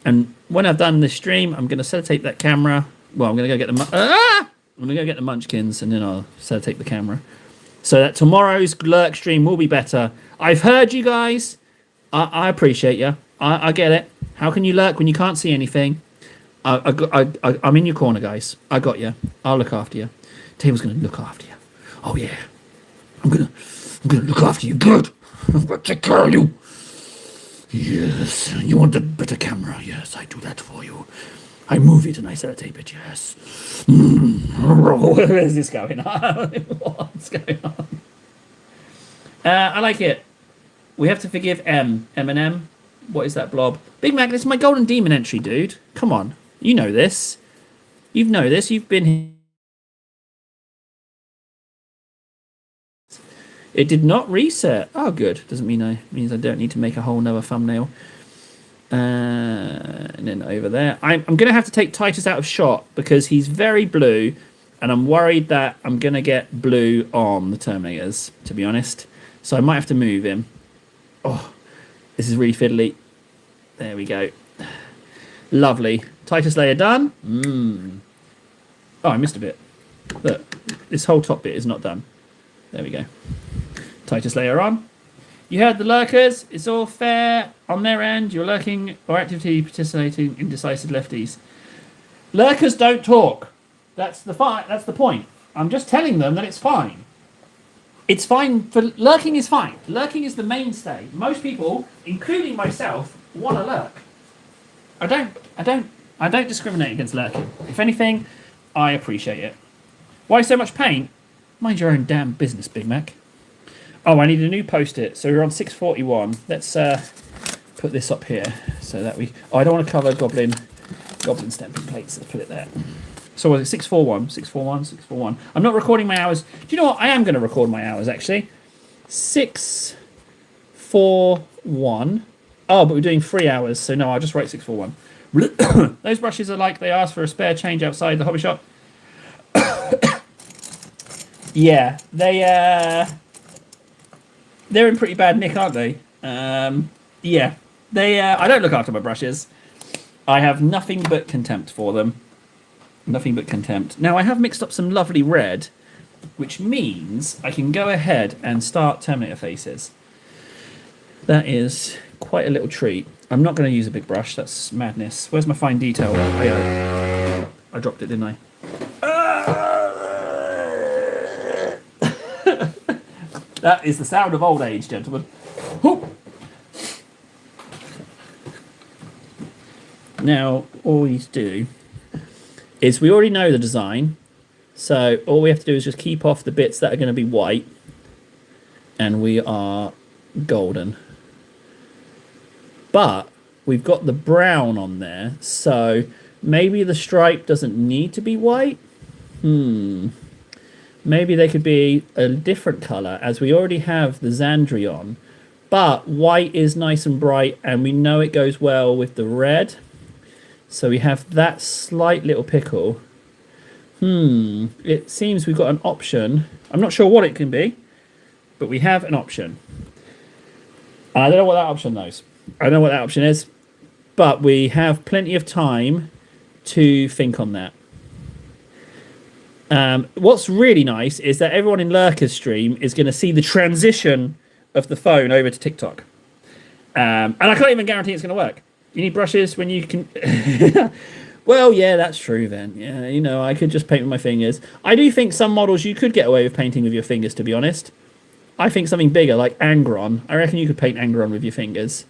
And when I've done this stream, I'm going to sellotape that camera. Well, I'm going to go get the... I'm going to go get the munchkins, and then I'll sellotape the camera. So that tomorrow's Lurk stream will be better. I've heard you guys. I appreciate you. I get it. How can you lurk when you can't see anything? I'm in your corner, guys. I got you. I'll look after you. Table's going to look after you. Oh, yeah. I'm gonna look after you. Good. I'm going to take care of you. Yes. You want a better camera? Yes, I do that for you. I move it and I sellotape it, yes. Where is this going on? What's going on? I like it. We have to forgive Eminem. What is that blob? Big Mac, this is my Golden Demon entry, dude. Come on. You know this. You know this. You've been here. It did not reset. Oh, good. Doesn't mean means I don't need to make a whole nother thumbnail. And then over there. I'm going to have to take Titus out of shot because he's very blue. And I'm worried that I'm going to get blue on the Terminators, to be honest. So I might have to move him. Oh, this is really fiddly. There we go. Lovely. Titus layer done. Oh, I missed a bit. Look, this whole top bit is not done. There we go. Titus layer on. You heard the lurkers. It's all fair on their end. You're lurking or actively participating in Decisive Lefties. Lurkers don't talk. That's the That's the point. I'm just telling them that it's fine. It's fine for lurking. Is fine. Lurking is the mainstay. Most people, including myself, want to lurk. I don't discriminate against lurking. If anything, I appreciate it. Why so much paint? Mind your own damn business, Big Mac. Oh, I need a new post-it. So we're on 641. Let's put this up here so that we. Oh, I don't want to cover goblin stamping plates. Let's put it there. So was it 641? 641, 641. I'm not recording my hours. Do you know what? I am going to record my hours actually. 641. Oh, but we're doing 3 hours, so no, I'll just write 641. Those brushes are like they asked for a spare change outside the hobby shop. Yeah, they're in pretty bad nick, aren't they? Yeah, they. I don't look after my brushes. I have nothing but contempt for them. Nothing but contempt. Now, I have mixed up some lovely red, which means I can go ahead and start Terminator faces. That is quite a little treat. I'm not going to use a big brush. That's madness. Where's my fine detail? I dropped it, didn't I? That is the sound of old age, gentlemen. Whoop. Now, all we need to do is we already know the design. So all we have to do is just keep off the bits that are going to be white. And we are golden. But we've got the brown on there. So maybe the stripe doesn't need to be white. Maybe they could be a different colour, as we already have the Xandrion. But white is nice and bright, and we know it goes well with the red. So we have that slight little pickle. It seems we've got an option. I'm not sure what it can be, but we have an option. I don't know what that option is. I don't know what that option is, but we have plenty of time to think on that. What's really nice is that everyone in Lurker's stream is going to see the transition of the phone over to TikTok. And I can't even guarantee it's going to work. You need brushes when you can... Well, yeah, that's true then. Yeah, you know, I could just paint with my fingers. I do think some models you could get away with painting with your fingers, to be honest. I think something bigger, like Angron. I reckon you could paint Angron with your fingers.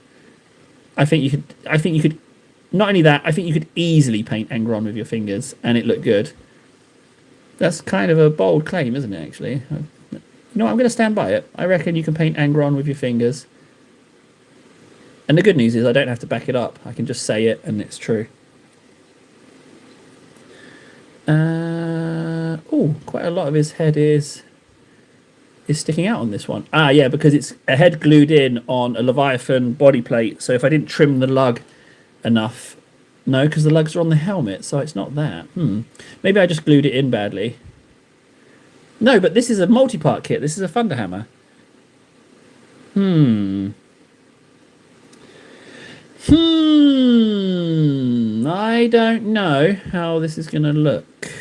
I think you could... Not only that, I think you could easily paint Angron with your fingers, and it looked good. That's kind of a bold claim, isn't it, actually? No, I'm going to stand by it. I reckon you can paint Angron with your fingers. And the good news is I don't have to back it up. I can just say it and it's true. Oh, quite a lot of his head is sticking out on this one. Ah, yeah, because it's a head glued in on a Leviathan body plate. So if I didn't trim the lug enough... No, because the lugs are on the helmet, so it's not that. Maybe I just glued it in badly. No, but this is a multi-part kit. This is a Thunderhammer. I don't know how this is going to look.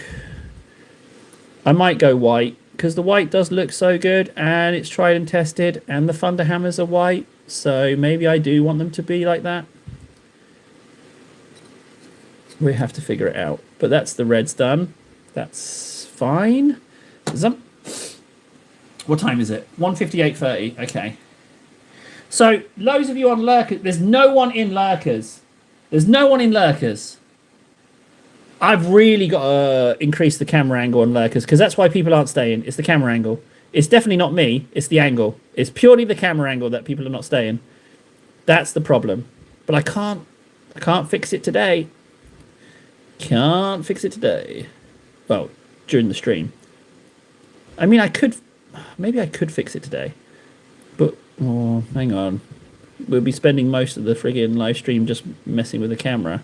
I might go white, because the white does look so good, and it's tried and tested, and the Thunderhammers are white, so maybe I do want them to be like that. We have to figure it out. But that's the reds done. That's fine. What time is it? 1:58:30. Okay. So, loads of you on Lurkers. There's no one in Lurkers. There's no one in Lurkers. I've really got to increase the camera angle on Lurkers, because that's why people aren't staying. It's the camera angle. It's definitely not me. It's the angle. It's purely the camera angle that people are not staying. That's the problem. But I can't fix it today. Can't fix it today. Well, during the stream. I mean, maybe I could fix it today. But, oh, hang on. We'll be spending most of the friggin' live stream just messing with the camera.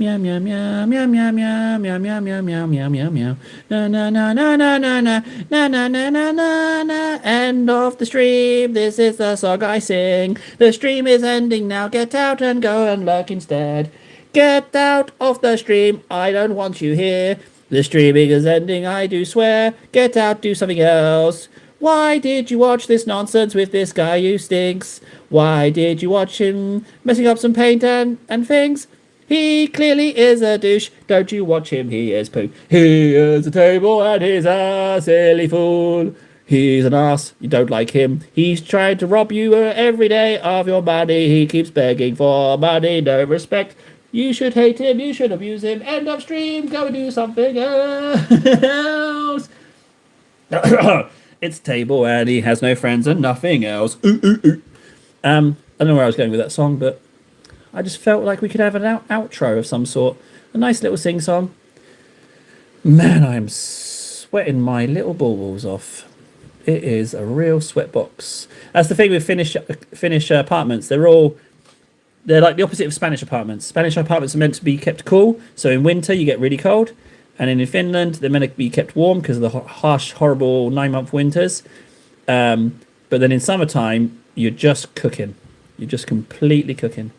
Meow, meow, meow, meow, meow, meow, meow, meow, meow, meow, meow, meow, meow. Na, na, na, na, na, na, na, na, na, na, na, na, na. End of the stream. This is the song I sing. The stream is ending now. Get out and go and lurk instead. Get out of the stream. I don't want you here. The streaming is ending, I do swear. Get out, do something else. Why did you watch this nonsense with this guy who stinks? Why did you watch him messing up some paint and things? He clearly is a douche. Don't you watch him, he is poo. He is a table and he's a silly fool. He's an ass. You don't like him. He's trying to rob you every day of your money. He keeps begging for money. No respect. You should hate him. You should abuse him. End of stream. Go and do something else. It's Table and he has no friends and nothing else. I don't know where I was going with that song, but I just felt like we could have an outro of some sort. A nice little sing-song. Man, I'm sweating my little balls off. It is a real sweat box. That's the thing with Finnish apartments. They're like the opposite of Spanish apartments. Spanish apartments are meant to be kept cool, so in winter you get really cold. And in Finland, they're meant to be kept warm because of the harsh, horrible 9-month winters. But then in summertime, you're just cooking. You're just completely cooking.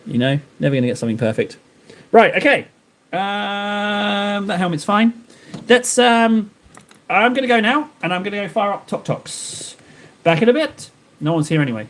You know, never going to get something perfect. Right, okay. That helmet's fine. Let's. I'm going to go now, and I'm going to go fire up Tok Toks. Back in a bit. No one's here anyway.